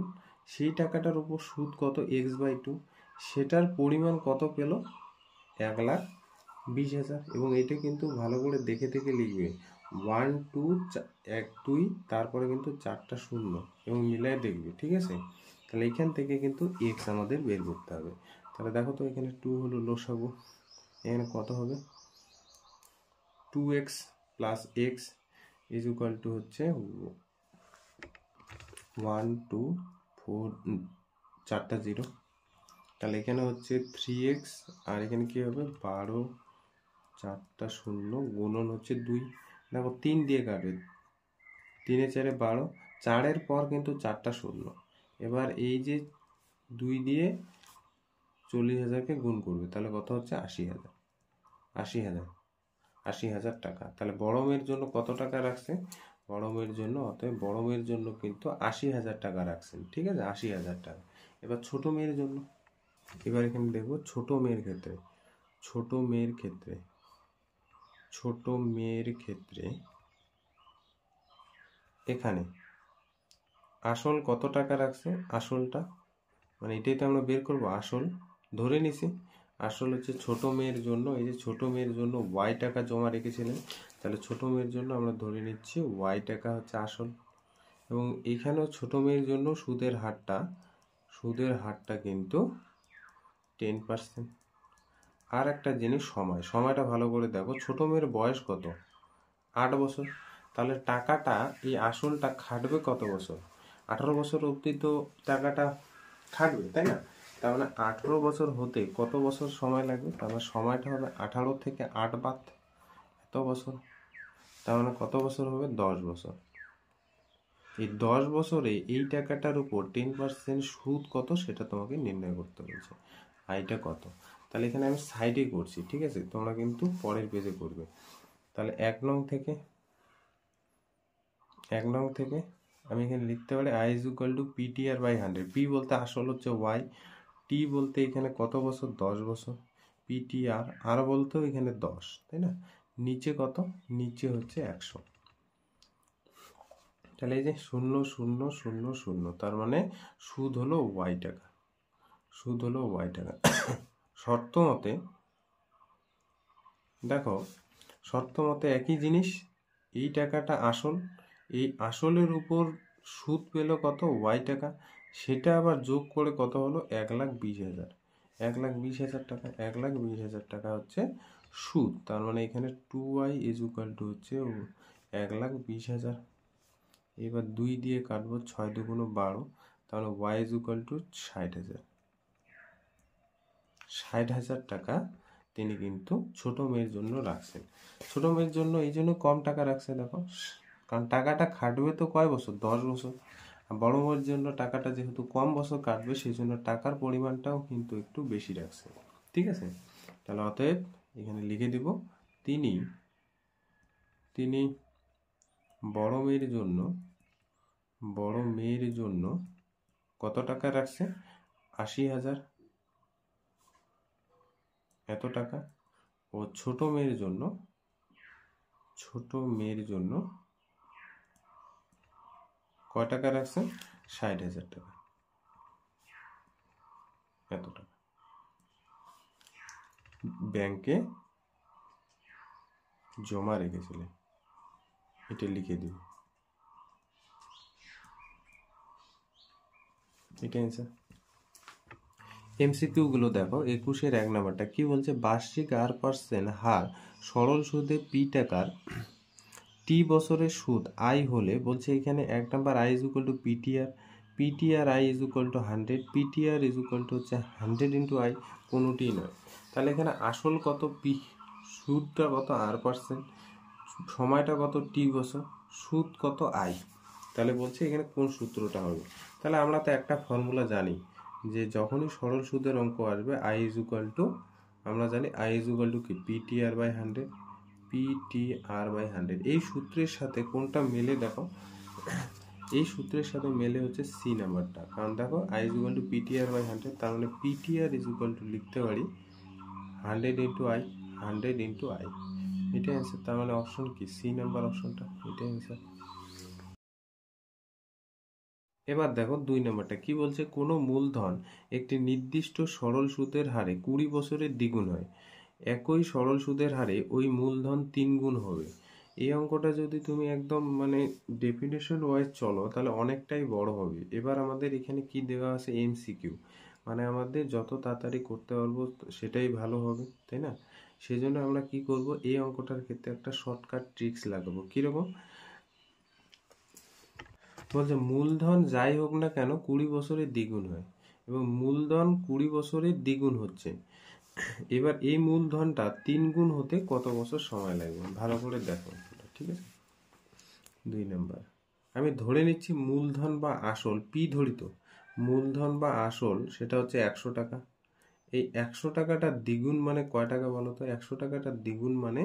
সেই টাকাটার উপর সুদ কত x/2, সেটার পরিমাণ কত পেল 1,20,000। এবং এটা কিন্তু ভালো করে দেখে লিখবে, 1 2 1 2, তারপরে কিন্তু 4টা শূন্য এবং মিলায় দেখবে, ঠিক আছে? তাহলে এখান থেকে কিন্তু x আমাদের বের করতে হবে। তাহলে দেখো তো এখানে 2 হলো লসাগু, এখানে কত হবে, 2x plus x is equal two হচ্ছে 1 2 4, 4টা 0, তাহলে এখানে হচ্ছে 3x, আর এখানে কি হবে 12, 4টা শূন্য গুণন হচ্ছে 2, দেখো 3 দিয়ে কাটবে, 3 এ 4 এ 12, 4-এর পর কিন্তু 4টা শূন্য, এবার এই যে 2 দিয়ে 40,000কে গুণ করবে, তাহলে কত হচ্ছে 80,000 টাকা। তাহলে বড় মেয়ের জন্য কত টাকা রাখছে, বড় মেয়ের জন্য, অতএব বড় মেয়ের জন্য কিন্তু 80,000 টাকা রাখছেন, ঠিক আছে, 80,000 টাকা। এবার ছোট মেয়ের জন্য, এবার এখানে দেখবো ছোট মেয়ের ক্ষেত্রে এখানে আসল কত টাকা রাখছে, আসলটা মানে এটাই তো আমরা বের করব, আসল ধরে নিছি, আসল হচ্ছে ছোট মেয়ের জন্য, এই যে ছোট মেয়ের জন্য ওয়াই টাকা জমা রেখেছিলেন, তাহলে ছোট মেয়ের জন্য আমরা ধরে নিচ্ছি ওয়াই টাকা হচ্ছে আসল। এবং এখানেও ছোট মেয়ের জন্য সুদের হারটা কিন্তু 10%। আর একটা জিনিস, সময়টা ভালো করে দেখো, ছোট মেয়ের বয়স কত, 8 বছর, তাহলে টাকাটা এই আসলটা খাটবে কত বছর? 18 বছর অবধি তো টাকাটা খাটবে, তাই না? তার মানে 18 বছর হতে কত বছর সময় লাগবে? তার মানে সময়টা হবে 18 থেকে 8 বাদ এত বছর, তার মানে কত বছর হবে? 10 বছর। এই 10 বছরে এই টাকাটার উপর 10% সুদ কত সেটা তোমাকে নির্ণয় করতে বলছে। আয়টা কত? তাহলে এখানে আমি সাইডে করছি, ঠিক আছে? তোমরা কিন্তু পরের পেজে করবে। তাহলে 1 নং থেকে আমি এখানে লিখতে পারি I is equal to PTR by 100। P বলতে আসল হচ্ছে ওয়াই, টি বলতে এখানে কত বছর? 10 বছর, পিটিআর আর বলতেও এখানে 10, তাই না? নিচে কত? নিচে হচ্ছে 100। তাহলে এই যে 0 0 0 0, তার মানে সুদ হলো ওয়াই টাকা, সুদ হলো ওয়াই টাকা। শর্ত মতে দেখো, শর্ত মতে একই জিনিস, এই টাকাটা আসল, এই আসলের উপর সুদ পেল কত? ওয়াই টাকা, সেটা আবার যোগ করে কত হলো? 1,20,000, 1,20,000 টাকা, 1,20,000 টাকা হচ্ছে সুদ। তার মানে এখানে 2y ইজ ইকুয়াল টু হচ্ছে 1,20,000। এবার 2 দিয়ে কাটবো, 6 2 12, তাহলে y ইজ ইকুয়াল টু 60,000। 60,000 টাকা তিনি কিন্তু ছোট মেয়ের জন্য রাখছেন। ছোট মেয়ের জন্য এই জন্য কম টাকা রাখছে, দেখো, কারণ টাকাটা খাটবে তো কয় বছর? 10 বছর। আর বড় মেয়ের জন্য টাকাটা যেহেতু কম বছর কাটবে, সেই জন্য টাকার পরিমাণটাও কিন্তু একটু বেশি রাখছে, ঠিক আছে? তাহলে অতএব এখানে লিখে দিব, তিনি তিনি বড় মেয়ের জন্য কত টাকা রাখছে? 80,000 এত টাকা। ও ছোট মেয়ের জন্য কয় টাকা রাখছে? 60,000 টাকা, এত টাকা ব্যাংকে জমা রেখেছিলেন। এটা লিখে দিন, এটা অ্যান্সার। এমসিকিউ গুলো দেখো, 21-এর 1 নাম্বারটা কি বলছে? বার্ষিক R% হার সরল সুদে পি টাকার টি বছরের সুদ আই হলে বলছে এখানে 1 number I is equal to PTR I is equal two 100, PTR is equal two হচ্ছে 100 ইন্টু আই, কোনোটিই নয়। তাহলে এখানে আসল কত? পি, সুদটা কত? R%, সময়টা কত? টি বছর, সুদ কত? আই। তাহলে বলছে এখানে কোন সূত্রটা হবে? তাহলে আমরা তো একটা ফর্মুলা জানি যে যখনই সরল সুদের অঙ্ক আসবে আই ইজ ইকুয়াল টু, আমরা জানি আই ইজ ইকুয়াল টু কি? PTR by 100, PTR by 100। এই সূত্রের সাথে কোনটা মেলে দেখো? এই সূত্রের সাথে মেলে হচ্ছে সি নাম্বারটা, কারণ দেখো I is equal to PTR by 100, তার মানে পিটিআর ইজ ইকুয়াল টু লিখতে পারি 100 ইন্টু আই, 100 ইন্টু আই। এটা অ্যান্সার। তার মানে অপশন কি? সি নাম্বার অপশনটা, এটা অ্যান্সার। এবার দেখো 2 নম্বরটা কি বলছে? কোনো মূলধন একটি নির্দিষ্ট সরল সুদের হারে 20 বছরের দ্বিগুণ হয়, একই সরল সুদের হারে ওই মূলধন 3 গুণ হবে। এই অঙ্কটা যদি তুমি একদম মানে ডেফিনেশন ওয়াইজ চলো তাহলে অনেকটাই বড় হবে। এবার আমাদের এখানে কি দেওয়া আছে? এমসিকিউ, মানে আমাদের যত তাড়াতাড়ি করতে পারবো সেটাই ভালো হবে, তাই না? সেজন্য আমরা কি করব? এই অঙ্কটার ক্ষেত্রে একটা শর্টকাট ট্রিক্স লাগাবো। কিরকম বলছে? মূলধন যাই হোক না কেন 20 বছরের দ্বিগুণ হয়, এবং মূলধন 20 বছরের দ্বিগুণ হচ্ছে। এবার এই মূলধনটা 3 গুণ হতে কত বছর সময় লাগবে? ভালো করে দেখো, ঠিক আছে? 2 নাম্বার, আমি ধরে নিচ্ছি মূলধন বা আসল, পি ধরি তো, মূলধন বা আসল সেটা হচ্ছে 100 টাকা। এই 100 টাকাটা দ্বিগুণ মানে কয় টাকা বলো তো? 100 টাকাটা দ্বিগুণ মানে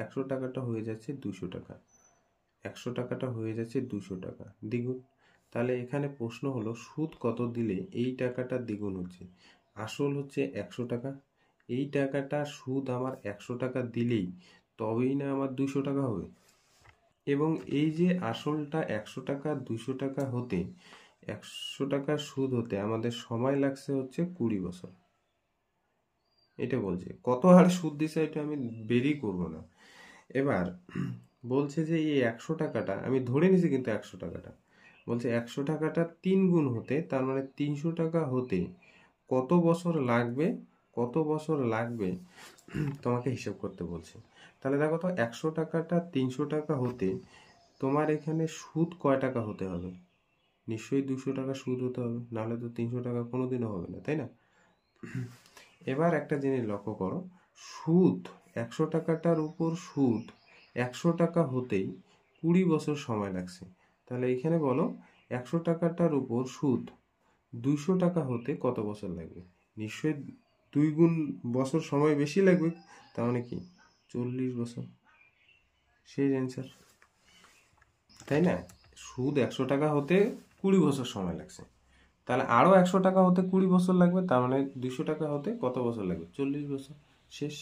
100 টাকাটা হয়ে যাচ্ছে 200 টাকা, 100 টাকাটা হয়ে যাচ্ছে 200 টাকা দ্বিগুণ। তাহলে এখানে প্রশ্ন হলো সুদ কত দিলে এই টাকাটা দ্বিগুণ হচ্ছে? আসল হচ্ছে 100 টাকা, এই টাকাটা সুদ আমার 100 টাকা দিলেই তবেই না আমার 200 টাকা হবে। এবং এই যে আসলটা 100 টাকা 200 টাকা হতে, 100 টাকার সুদ হতে আমাদের সময় লাগছে হচ্ছে 20 বছর। এটা বলছে কত হারে সুদ দিছে এটা আমি বেরই করবো না। এবার বলছে যে এই 100 টাকাটা আমি ধরে নিছি, কিন্তু 100 টাকাটা বলছে 100 টাকাটা 3 গুণ হতে, তার মানে 300 টাকা হতে কত বছর লাগবে, কত বছর লাগবে তোমাকে হিসাব করতে বলছে। তাহলে দেখো তো 100 টাকাটা 300 টাকা হতে তোমার এখানে সুদ কয় টাকা হতে হবে? নিশ্চয়ই 200 টাকা সুদ হতে হবে, নাহলে তো 300 টাকা কোনোদিনও হবে না, তাই না? এবার একটা জিনিস লক্ষ্য করো, সুদ 100 টাকাটার উপর সুদ 100 টাকা হতেই 20 বছর সময় লাগছে। তাহলে এখানে বলো 100 টাকাটার উপর সুদ 200 টাকা হতে কত বছর লাগবে? নিশ্চয়ই 2 গুণ বছর সময় বেশি লাগবে, তার মানে কি 40 বছর। সেই অ্যান্সার, তাই না? সুদ 100 টাকা হতে 20 বছর সময় লাগছে, তাহলে আরও 100 টাকা হতে 20 বছর লাগবে, তার মানে 200 টাকা হতে কত বছর লাগবে? 40 বছর। শেষ।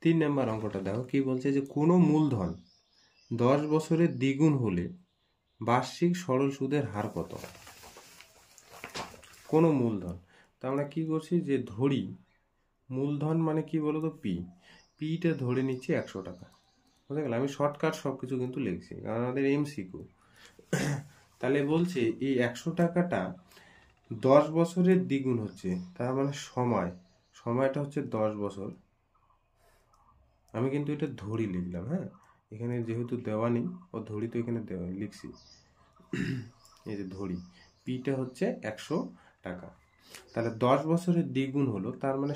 3 নাম্বার অঙ্কটা দেখো কি বলছে, যে কোনো মূলধন 10 বছরের দ্বিগুণ হলে বার্ষিক সরল সুদের হার কত? কোনো মূলধন, তা আমরা কি করছি, যে ধরি মূলধন মানে কি বলো তো, পিটা ধরে নিচ্ছি 100 টাকা। বুঝতে গেল? আমি শর্টকাট সব কিছু কিন্তু লিখছি, কারণ আমাদের এমসিকিউ। তাহলে বলছে এই 100 টাকাটা 10 বছরের দ্বিগুণ হচ্ছে, তার মানে সময়টা হচ্ছে 10 বছর। আমি কিন্তু এটা ধরি লিখলাম, হ্যাঁ, এখানে যেহেতু দেওয়া নেই, ও ধরি তো এখানে দেওয়া লিখছি, এই যে ধরি পিটা হচ্ছে 100 টাকা। তাহলে 10 বছরের দ্বিগুণ হলো, তার মানে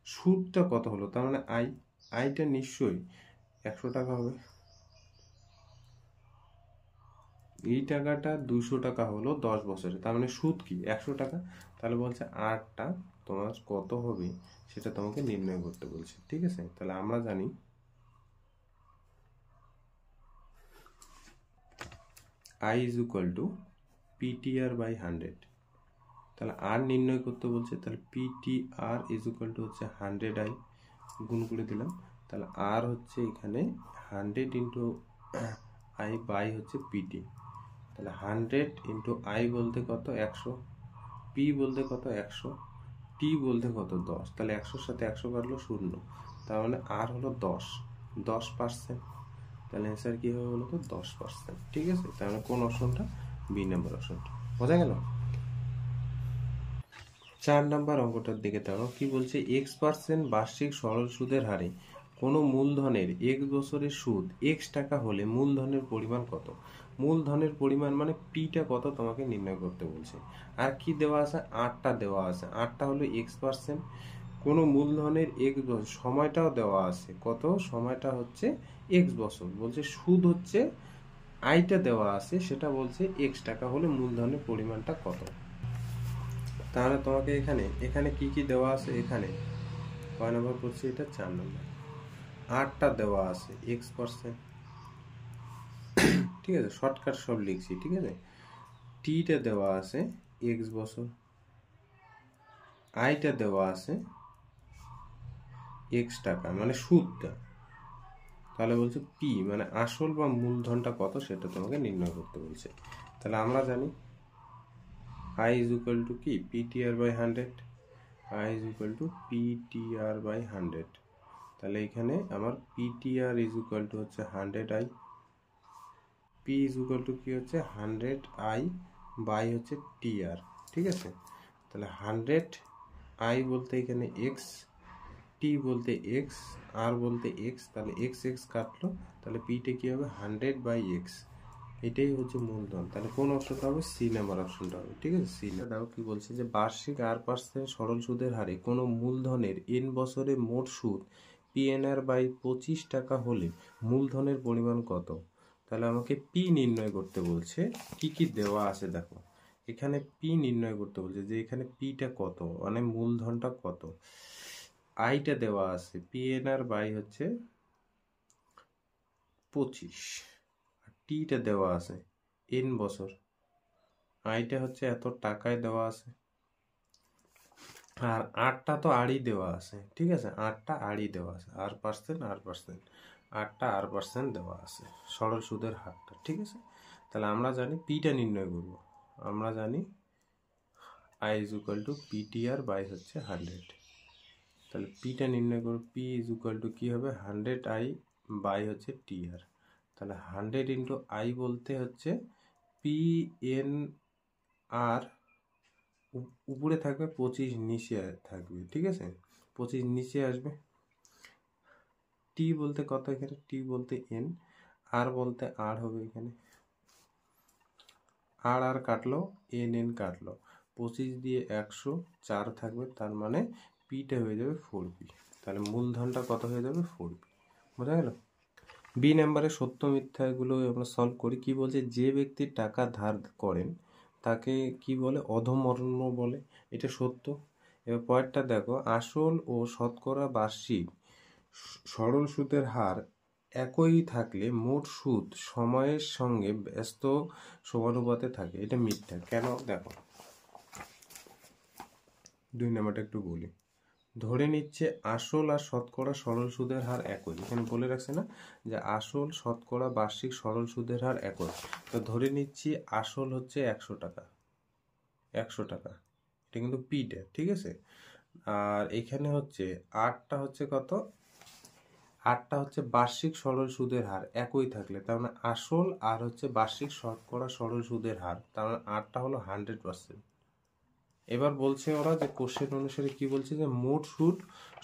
সুদটা কত হলো, তার মানে আইটা নিশ্চয়ই 100 টাকা হবে। এই টাকাটা 200 টাকা হলো 10 বছরে, তার মানে সুদ কি 100 টাকা। তাহলে বলছে আরটা তোমার কত হবে সেটা তোমাকে নির্ণয় করতে বলছে, ঠিক আছে? তাহলে আমরা জানি I is equal to PTR by 100। তাহলে আর নির্ণয় করতে বলছে, তাহলে PTR is equal to হচ্ছে 100I, গুণ করে দিলাম। তাহলে আর হচ্ছে এখানে 100 ইন্টু I বাই হচ্ছে PT। তাহলে 100 ইন্টু I বলতে কত 100, P বলতে কত 100, T বলতে কত 10। তাহলে 100-র সাথে 100 কাটলো 0, তার মানে আর হলো 10%। তাহলে অ্যান্সার কী হবে বলো তো, 10%। ঠিক আছে? তার মানে কোন অপশনটা? বি নাম্বার অপশনটা। বোঝা গেল? 4 নাম্বার অঙ্কটার দিকে তাকাও, কি বলছে, X% বার্ষিক সরল সুদের হারে কোনো মূলধনের 1 বছরের সুদ X টাকা হলে মূলধনের পরিমাণ কত? মূলধনের পরিমাণ মানে পিটা কত তোমাকে নির্ণয় করতে বলছে। আর কি দেওয়া আছে? আটটা দেওয়া আছে। আটটা হলো X%। কোনো মূলধনের 1 বছর, সময়টাও দেওয়া আছে, কত সময়টা হচ্ছে X বছর। বলছে সুদ হচ্ছে আইটা দেওয়া আছে, সেটা বলছে X টাকা হলে মূলধনের পরিমাণটা কত। তাহলে তোমাকে এখানে কি কি দেওয়া আছে, এখানে কয় নম্বর করছি, এটা 4 নম্বর। আটটা দেওয়া আছে X%, ঠিক আছে? শর্টকাট সব লিখছি, ঠিক আছে? টিটা দেওয়া আছে X বছর, আইটা দেওয়া আছে X টাকা মানে সুদটা। তাহলে বলছে পি মানে আসল বা মূলধনটা কত সেটা তোমাকে নির্ণয় করতে বলছে। তাহলে আমরা জানি I is equal to কি PTR by 100, I is equal to PTR by 100। তাহলে এখানে আমার PTR is equal to হচ্ছে 100I, P is equal to কি হচ্ছে 100I বাই হচ্ছে TR, ঠিক আছে? তাহলে 100I বলতে এখানে X, T বলতে X, R বলতে X, তাহলে X কাটলো, তাহলে Pটা কি হবে 100/X। এটাই হচ্ছে মূলধন। তাহলে কোন অপশনটা হবে? সি নাম্বার অপশনটা হবে, ঠিক আছে? সি। দেখো কি বলছে, যে বার্ষিক 8% সরল সুদের হারে কোনো মূলধনের n বছরে মোট সুদ PNR/25 টাকা হলে মূলধনের পরিমাণ কত? তাহলে আমাকে পি নির্ণয় করতে বলছে। কি কি দেওয়া আছে দেখো, এখানে পি নির্ণয় করতে বলছে, যে এখানে পিটা কত মানে মূলধনটা কত। আইটা দেওয়া আছে PNR/ হচ্ছে 25, টিটা দেওয়া আছে n বছর, আইটা হচ্ছে এত টাকায় দেওয়া আছে, আর আটটা তো আরই দেওয়া আছে, ঠিক আছে? আটটা আরই দেওয়া আছে, R%, আটটা R% দেওয়া আছে সরল সুদের হারটা, ঠিক আছে? তাহলে আমরা জানি পিটা নির্ণয় করব। আমরা জানি I is equal to PTR by হচ্ছে 100। তাহলে পিটা নির্ণয় করব, P is equal to কি হবে 100I বাই হচ্ছে TR। তাহলে 100 ইন্টু I বলতে হচ্ছে PNR, উপরে থাকবে 25, নিচে থাকবে, ঠিক আছে? 25 নিচে আসবে। টি বলতে কত, এখানে টি বলতে n, আর বলতে আর হবে এখানে, আর কাটলো, এন কাটলো, 25 দিয়ে 100, 4 থাকবে, তার মানে পিটা হয়ে যাবে 4p। তাহলে মূলধনটা কত হয়ে যাবে? 4p। বোঝা গেল? বি নাম্বারে সত্য মিথ্যা এগুলো আমরা সলভ করি। কি বলছে? যে ব্যক্তি টাকা ধার করেন তাকে কি বলে? অধমর্ণ বলে। এটা সত্য। এবার পরেরটা দেখো, আসল ও শতকরা বার্ষিক সরল সুদের হার একই থাকলে মোট সুদ সময়ের সঙ্গে ব্যস্ত সমানুপাতে থাকে। এটা মিথ্যা। কেন? দেখো, 2 নাম্বারটা একটু বলি। ধরে নিচ্ছে আসল আর শতকরা সরল সুদের হার একই। এখানে বলে রাখছে না যে আসল শতকরা বার্ষিক সরল সুদের হার একই। তো ধরে নিচ্ছি আসল হচ্ছে 100 টাকা, 100 টাকা, এটা কিন্তু পিটা, ঠিক আছে। আর এখানে হচ্ছে আটটা হচ্ছে কত? আটটা হচ্ছে বার্ষিক সরল সুদের হার একই থাকলে, তার মানে আসল আর হচ্ছে বার্ষিক শতকরা সরল সুদের হার, তার মানে আটটা হলো 100%। এবার বলছে ওরা যে কোশ্চেন অনুসারে কি বলছে যে মোট সুদ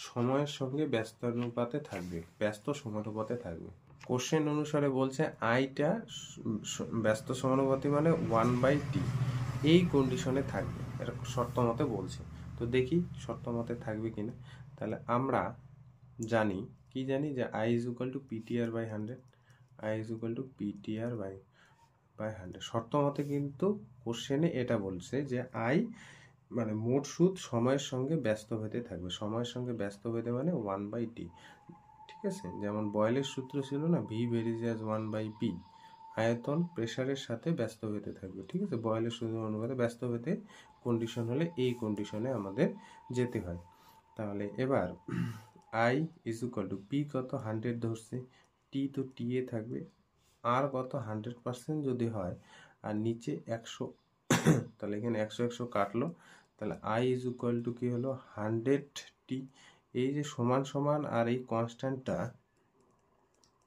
সময়ের সঙ্গে ব্যস্তানুপাতে থাকবে, ব্যস্ত সমানুপাতে থাকবে। কোশ্চেন অনুসারে বলছে আইটা ব্যস্ত সমানুপাতি মানে 1/t এই কন্ডিশনে থাকবে, এটা শর্ত মতে বলছে। তো দেখি শর্ত মতে থাকবে কিনা। তাহলে আমরা জানি, কি জানি, যে I is equal to PTR by 100, I is equal to PTR by 100। শর্ত মতে কিন্তু কোশ্চেনে এটা বলছে যে আই মানে মোট সুদ সময়ের সঙ্গে ব্যস্ত ভেদে থাকবে। সময়ের সঙ্গে ব্যস্ত ভেদে মানে 1/t, ঠিক আছে। যেমন বয়েলের সূত্র ছিল না, ভি ভেরিজ অ্যাজ 1/p, আয়তন প্রেসারের সাথে ব্যস্ত ভেদে থাকবে, ঠিক আছে। বয়েলের সূত্র অনুপাতে ব্যস্ত ভেদে কন্ডিশন হলে এই কন্ডিশনে আমাদের যেতে হয়। তাহলে এবার I is equal two P কত? 100 ধরছে, টি তো টি এ থাকবে, আর কত? 100% যদি হয়, আর নিচে 100, তাহলে এখানে 100 কাটলো, তাহলে আই ইজ ইকুয়াল টু কি হলো? 100t। এই যে সমান সমান আর এই কনস্ট্যান্টটা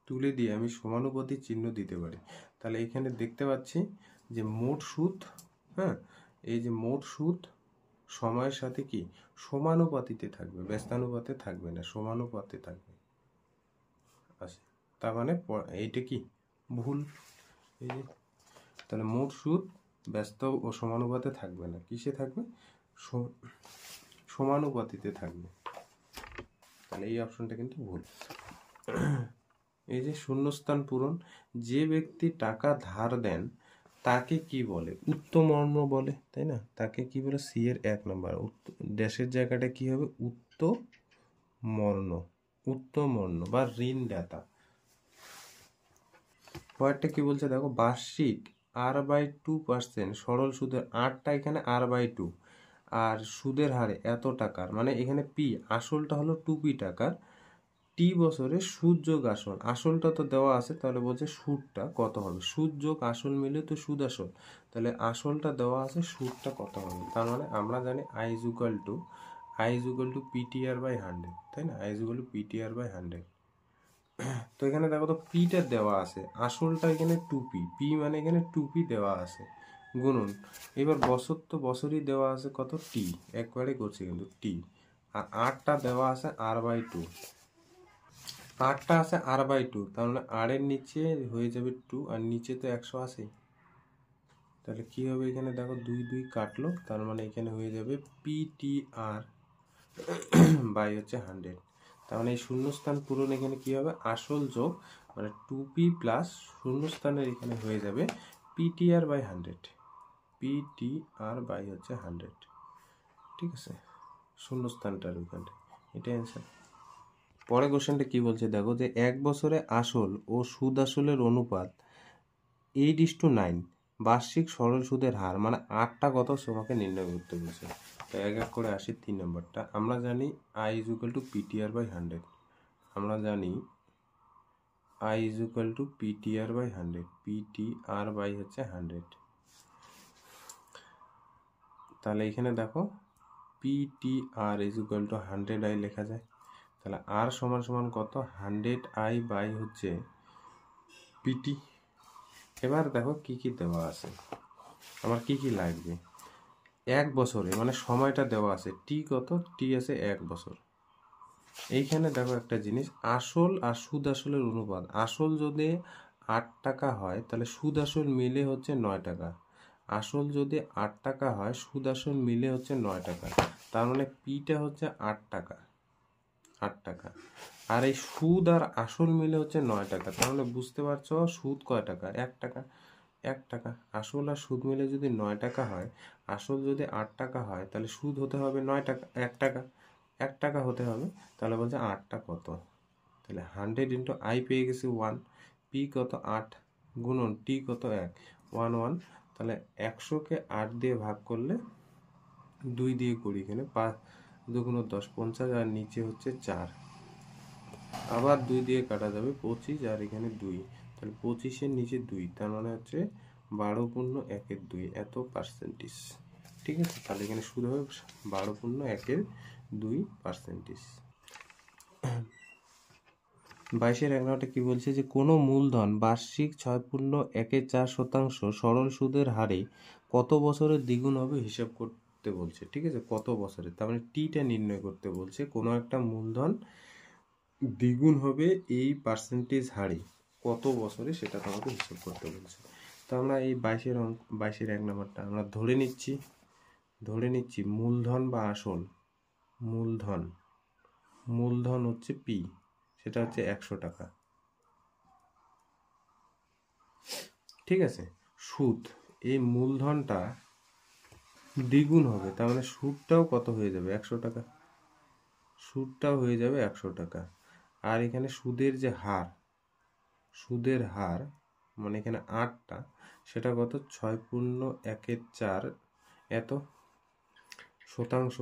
তুলে দিয়ে আমি সমানুপাতিক চিহ্ন দিতে পারি। তাহলে এখানে দেখতে পাচ্ছি যে মোট সুদ, হ্যাঁ, এই যে মোট সুদ সময়ের সাথে কি সমানুপাতিতে থাকবে, ব্যস্তানুপাতে থাকবে না, সমানুপাতে থাকবে। আচ্ছা, তার মানে এইটা কি ভুল? এই যে তাহলে মোট সুদ ব্যস্ত ও সমানুপাতে থাকবে না, কিসে থাকবে? সমানুপাতিতে থাকবে। তাহলে এই অপশনটা কিন্তু ভুল। এই যে শূন্যস্থান পূরণ, যে ব্যক্তি টাকা ধার দেন তাকে কি বলে? উত্তমর্ণ বলে, তাই না? তাকে কি বলে? সি এর 1 নম্বর ড্যাশের জায়গাটা কি হবে? উত্তমর্ণ, উত্তমর্ণ বা ঋণদাতা। পরেরটা কি বলছে দেখো, বার্ষিক r/2% সরল সুদের, আরটা এখানে r/2 আর সুদের হারে এত টাকার, মানে এখানে পি আসলটা হলো 2p টাকার, টি বছরে সুদ যোগ আসল, আসলটা তো দেওয়া আছে, তাহলে বলছে সুদটা কত হবে? সুদ যোগ আসল মিলে তো সুদ আসল, তাহলে আসলটা দেওয়া আছে, সুদটা কত হবে? তার মানে আমরা জানি I is equal to PTR by 100, তাই না? I is equal to PTR by 100। তো এখানে দেখো তো পিটা দেওয়া আছে, আসলটা এখানে 2p, পি মানে এখানে 2p দেওয়া আছে, গুণন, এবার বছর তো বছরই দেওয়া আছে কত? টি, একবারে করছি কিন্তু টি, আর আরটা দেওয়া আছে r/2, আরটা আছে r/2, তাহলে আর এর নিচে হয়ে যাবে 2 আর নিচে তো 100 আছে, তাহলে কি হবে? এখানে দেখো 2 2 কাটলো, তার মানে এখানে হয়ে যাবে পিটিআর বাই হচ্ছে 100। তার মানে এই শূন্যস্থান পূরণ এখানে কি হবে? আসল যোগ মানে 2p প্লাস শূন্যস্থানের এখানে হয়ে যাবে পিটিআর বাই 100, পিটিআর বাই হচ্ছে 100, ঠিক আছে, শূন্যস্থানটার ওইখানটা, এটা অ্যান্সার। পরে কোশ্চেনটা কি বলছে দেখো, যে 1 বছরে আসল ও সুদ আসলের অনুপাত 8:9, বার্ষিক সরল সুদের হার মানে আটটা কত তোমাকে নির্ণয় করতে বলছে। তো এক এক করে আসি 3 নম্বরটা। আমরা জানি I is equal to PTR by 100, আমরা জানি I is equal to PTR by 100, PTR by হচ্ছে 100। তাহলে এখানে দেখো PTR is equal two 100i লেখা যায়, তাহলে আর সমান সমান কত? 100i বাই হচ্ছে পিটি। এবার দেখো কি কি দেওয়া আছে, আমার কি কি লাগবে। 1 বছরে মানে সময়টা দেওয়া আছে, টি কত? টি আছে 1 বছর। এইখানে দেখো একটা জিনিস, আসল আর সুদ আসলের অনুপাত, আসল যদি 8 টাকা হয় তাহলে সুদ আসল মিলে হচ্ছে 9 টাকা। আসল যদি 8 টাকা হয়, সুদ আসল মিলে হচ্ছে 9 টাকা। তার মানে পিটা হচ্ছে 8 টাকা, 8 টাকা। আর এই সুদ আর আসল মিলে হচ্ছে 9 টাকা। তাহলে বুঝতে পারছো সুদ কয় টাকা? 1 টাকা। 1 টাকা। আসল আর সুদ মিলে যদি 9 টাকা হয়, আসল যদি 8 টাকা হয়, তাহলে সুদ হতে হবে 9 টাকা, 1 টাকা। 1 টাকা হতে হবে। তাহলে বলছে 8টা কত? তাহলে 100 ইন্টু আই পেয়ে গেছি 1, পি কত 8, গুণন টি কত 1, 1 1। তাহলে 100কে 8 দিয়ে ভাগ করলে 2 দিয়ে করি, এখানে 5 2 10 50, আর নিচে হচ্ছে 4, আবার 2 দিয়ে কাটা যাবে 25, আর এখানে 2, তাহলে 25-এর নিচে 2, তার মানে হচ্ছে 12.1/2 এত পার্সেন্টেজ। ঠিক আছে, তাহলে এখানে সুদ হবে 12.1/2%। 22-এর 1 নম্বরটা কি বলছে যে কোনো মূলধন বার্ষিক 6.14% সরল সুদের হারে কত বছরে দ্বিগুণ হবে হিসাব করতে বলছে। ঠিক আছে, কত বছরে, তার মানে টিটা নির্ণয় করতে বলছে। কোনো একটা মূলধন দ্বিগুণ হবে এই পার্সেন্টেজ হারে কত বছরে, সেটা তোমাকে হিসাব করতে বলছে। তো আমরা এই 22-এর 1 নম্বরটা আমরা ধরে নিচ্ছি মূলধন বা আসল। মূলধন হচ্ছে পি, সেটা হচ্ছে 100 টাকা। ঠিক আছে, সুদ, এই মূলধনটা দ্বিগুণ হবে, তার মানে সুদটাও কত হয়ে যাবে? 100 টাকা। সুদটাও হয়ে যাবে 100 টাকা। আর এখানে সুদের হার মানে এখানে 8টা, সেটা কত? 6.14 এত শতাংশ।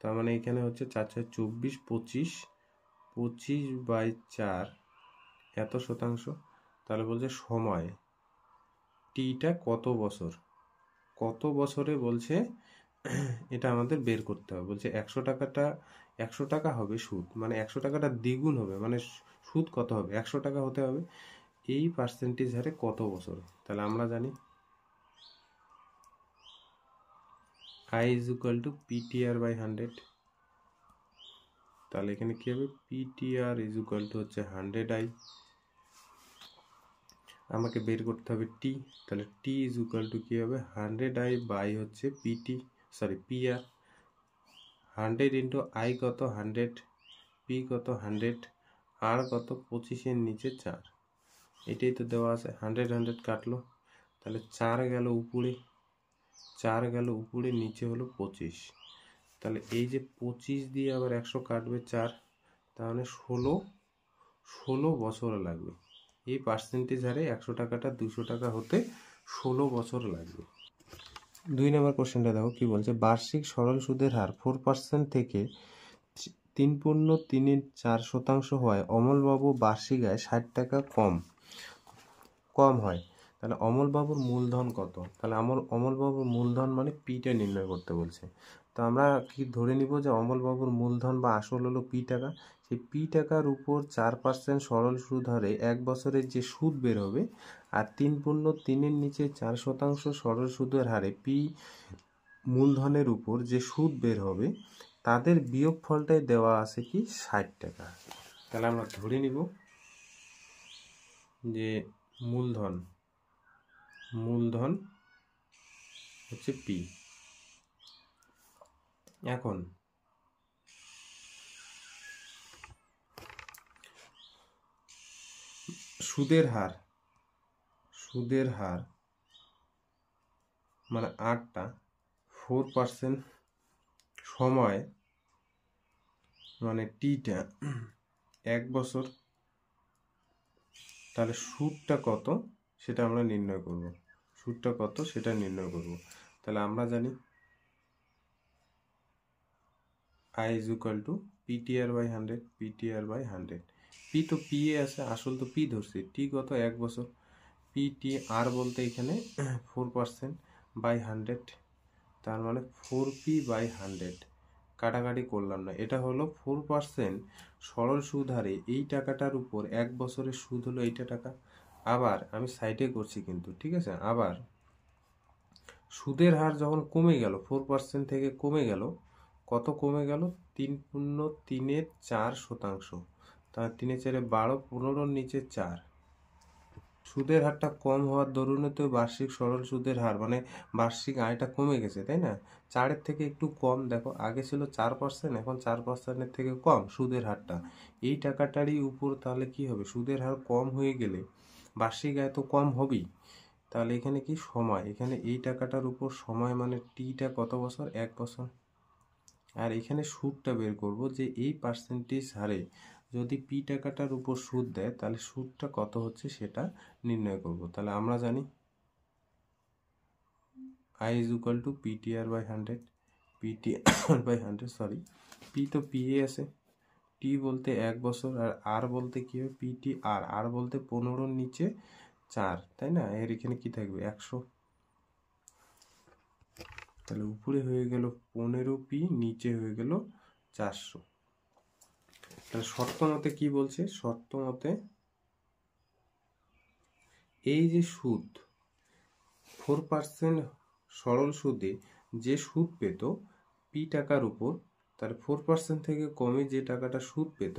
তার মানে এখানে হচ্ছে 4 4 24, 25/4 এত শতাংশ। তাহলে বলছে সময় টিটা কত বছরে বলছে, এটা আমাদের বের করতে হবে। বলছে 100 টাকা হবে সুদ, মানে 100 টাকাটা দ্বিগুণ হবে, মানে সুদ কত হবে? 100 টাকা হতে হবে এই পার্সেন্টেজ হারে কত বছর। তাহলে আমরা জানি I is equal to PTR/100। তাহলে এখানে কি হবে? PTR is equal to হচ্ছে 100I। আমাকে বের করতে হবে টি, তাহলে টি is equal to কি হবে? 100I বাই হচ্ছে PR। 100 ইন্টু আই কত? 100, পি কত? 100, আর কত? 25-এর নিচে 4, এটাই তো দেওয়া আছে। 100 কাটলো, তাহলে 4 গেল উপরে, নিচে হলো 25। তাহলে এই যে 25 দিয়ে আবার 100 কাটবে 4, তাহলে 16 বছর লাগবে এই পার্সেন্টেজ হারে 100 টাকাটা 200 টাকা হতে 16 বছর লাগবে। 2 নম্বর কোশ্চেনটা দেখো কি বলছে, বার্ষিক সরল সুদের হার 4% থেকে 3.34% হওয়ায় অমলবাবু বার্ষিক আয় 60 টাকা কম হয়। তাহলে অমলবাবুর মূলধন কত? তাহলে অমলবাবুর মূলধন মানে পিটা নির্ণয় করতে বলছে। তো আমরা কি ধরে নিব যে অমলবাবুর মূলধন বা আসল হলো পি টাকা। সেই পি টাকার উপর 4% সরল সুদ হারে 1 বছরের যে সুদ বের হবে, আর 3.3-এর নিচে 4% সরল সুদের হারে পি মূলধনের উপর যে সুদ বের হবে, তাদের বিয়োগফলটাই দেওয়া আছে কি 60 টাকা। তাহলে আমরা ধরে নিব যে মূলধন হচ্ছে পি। এখন সুদের হার মানে 8টা, 4% সময় মানে টিটা 1 বছর। তাহলে সুদটা কত সেটা আমরা নির্ণয় করব। তাহলে আমরা জানি I is equal to PTR/100, PTR/100। P তো পি এ আছে, আসল তো পি ধরছি, টি কত? 1 বছর। পিটি আর বলতে এখানে 4%/100, তার মানে 4P/100। কাটাকাটি করলাম না, এটা হলো 4% সরল সুদ হারে এই টাকাটার উপর 1 বছরের সুদ হলো এইটা টাকা। আবার আমি সাইডে করছি কিন্তু, ঠিক আছে। আবার সুদের হার যখন কমে গেল, 4% থেকে কমে গেল, কত কমে গেল? 3.34%। তার 3 4 12, 15-র নিচে 4, সুদের হারটা কম হওয়ার দরুনে তো বার্ষিক সরল সুদের হার মানে বার্ষিক আয়টা কমে গেছে, তাই না? 4-এর থেকে একটু কম, দেখো আগে ছিল 4%, এখন 4%-এর থেকে কম সুদের হারটা। এই টাকাটারই উপর তাহলে কি হবে, সুদের হার কম হয়ে গেলে বার্ষিক আয় তো কম হবেই। তাহলে এখানে কি সময়, এখানে এই টাকাটার উপর সময় মানে টিটা কত বছর, 1 বছর। আর এখানে সুদটা বের করব যে এই পার্সেন্টেজ হারে যদি পি টাকাটার উপর সুদ দেয় তাহলে সুদটা কত হচ্ছে সেটা নির্ণয় করব। তাহলে আমরা জানি I is equal to PTR by 100, PTR by 100, sorry P তো পি এ আছে, টি বলতে 1 বছর, আর আর বলতে কি হবে পিটি আর, আর বলতে 15-র নিচে 4, তাই না? এর এখানে কি থাকবে 100, তাহলে উপরে হয়ে গেল 15 পি, নিচে হয়ে গেল 400। তাহলে শর্ত মতে কি বলছে, শর্ত মতে এই যে সুদ 4% সরল সুদে যে সুদ পেত পি টাকার উপর, তার 4% থেকে কমে যে টাকাটা সুদ পেত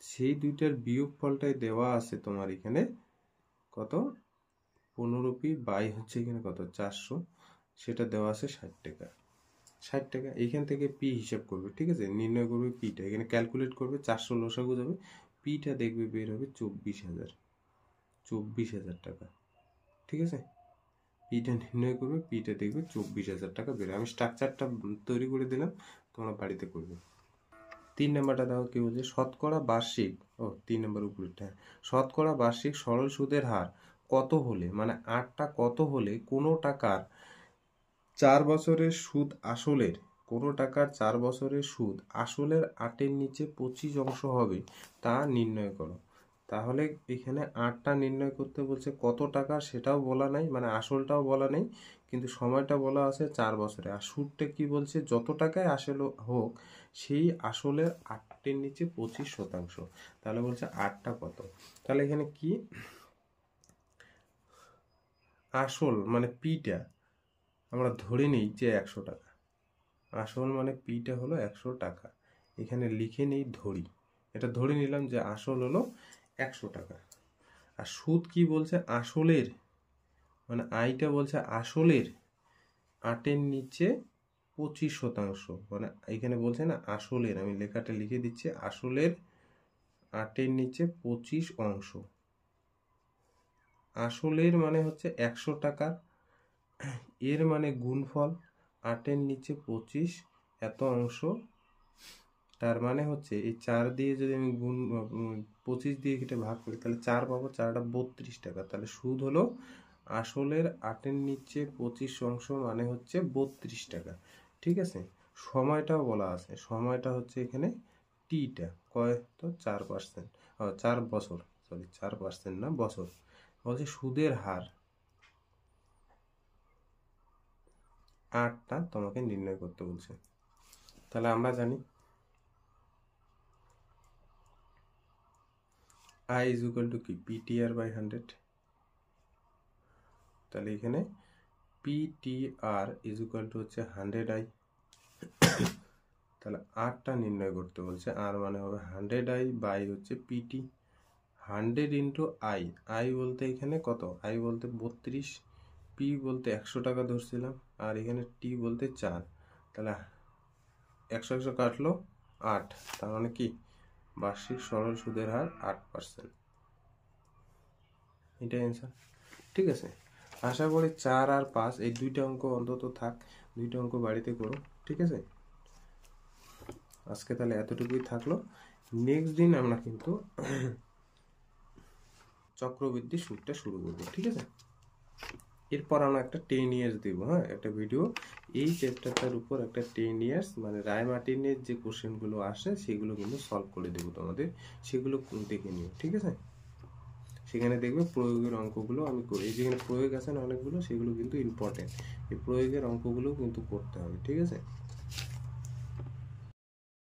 সেই দুইটার বিয়োগফলটাই দেওয়া আছে তোমার এখানে কত, 15 পি বাই হচ্ছে এখানে কত 400, সেটা দেওয়া আছে 60 টাকা। 60 টাকা এইখান থেকে পি হিসাব করবে, ঠিক আছে, নির্ণয় করবে পিটা, এখানে ক্যালকুলেট করবে, 400 লসাগু যাবে, পিটা দেখবে বের হবে 24,000 টাকা, ঠিক আছে। পিটা নির্ণয় করবে, পিটা দেখবে 24,000 টাকা বের হবে। আমি স্ট্রাকচারটা তৈরি করে দিলাম, তোমরা বাড়িতে করবে। 3 নাম্বারটা দেখো কি বলছে, শতকরা বার্ষিক, 3 নাম্বার উপরেরটা, শতকরা বার্ষিক সরল সুদের হার কত হলে, মানে 8টা কত হলে কোনো টাকার 4 বছরের সুদ আসলের, কোনো টাকার 4 বছরের সুদ আসলের 8-এর নিচে 25 অংশ হবে তা নির্ণয় করো। তাহলে এখানে 8টা নির্ণয় করতে বলছে, কত টাকা সেটাও বলা নাই, মানে আসলটাও বলা নেই, কিন্তু সময়টা বলা আছে 4 বছরে। আর সুদটা কি বলছে, যত টাকায় আসল হোক সেই আসলের 8-এর নিচে 25%। তাহলে বলছে 8টা কত, তাহলে এখানে কি আসল মানে পিটা আমরা ধরে নিই যে 100 টাকা, আসল মানে পিটা হলো 100 টাকা, এখানে লিখে নেই ধরি, এটা ধরে নিলাম যে আসল হলো 100 টাকা। আর সুদ কি বলছে, আসলের মানে আইটা বলছে আসলের 8-এর নিচে 25%, মানে এখানে বলছে না আসলের, আমি লেখাটা লিখে দিচ্ছি, আসলের 8-এর নিচে 25 অংশ, আসলের মানে হচ্ছে 100 টাকা, এর মানে গুণফল 8-এর নিচে 25 এত অংশ, তার মানে হচ্ছে এই 4 দিয়ে যদি আমি 25 দিয়ে এটা ভাগ করি তাহলে 4 পাবো, 4টা 32 টাকা। তাহলে সুদ হলো আসলের 8-এর নিচে 25 অংশ মানে হচ্ছে 32 টাকা, ঠিক আছে। সময়টাও বলা আছে, সময়টা হচ্ছে এখানে টিটা কয় তো 4%, 4 বছর, সরি 4% না বছর, বলছে সুদের হার 8টা তোমাকে নির্ণয় করতে বলছে। তাহলে আমরা জানি I is equal to কি PTR by 100, তাহলে এখানে PTR is equal to হচ্ছে 100I, তাহলে আরটা নির্ণয় করতে বলছে, আর মানে হবে 100I বাই হচ্ছে PT, 100 ইন্টু I, I বলতে এখানে কত, I বলতে 32, P বলতে 100 টাকা ধরছিলাম, আর এখানে T বলতে 4, তাহলে 100 কাটলো 8, তার মানে কি বার্ষিক সরল সুদের হার 8%, এটাই অ্যান্সার, ঠিক আছে। আশা করি 4 আর 5 এই দুইটা অঙ্ক অন্তত থাক, দুইটা অঙ্ক বাড়িতে করো, ঠিক আছে। আজকে তাহলে এতটুকুই থাকলো, নেক্সট দিন আমরা কিন্তু চক্রবৃদ্ধি সুদটা শুরু করবো, ঠিক আছে। এরপর আমরা একটা 10 ইয়ার্স দেবো, হ্যাঁ একটা ভিডিও এই চ্যাপ্টারটার উপর একটা 10 ইয়ার্স মানে রায় মার্টিনের যে কোশ্চেনগুলো আসে সেগুলো কিন্তু সলভ করে দেবো তোমাদের, সেগুলো দেখে নিও, ঠিক আছে। সেখানে দেখবে প্রয়োগের অঙ্কগুলো আমি করি, যেখানে প্রয়োগ আছে না অনেকগুলো, সেগুলো কিন্তু ইম্পর্টেন্ট, এই প্রয়োগের অঙ্কগুলো কিন্তু করতে হবে, ঠিক আছে।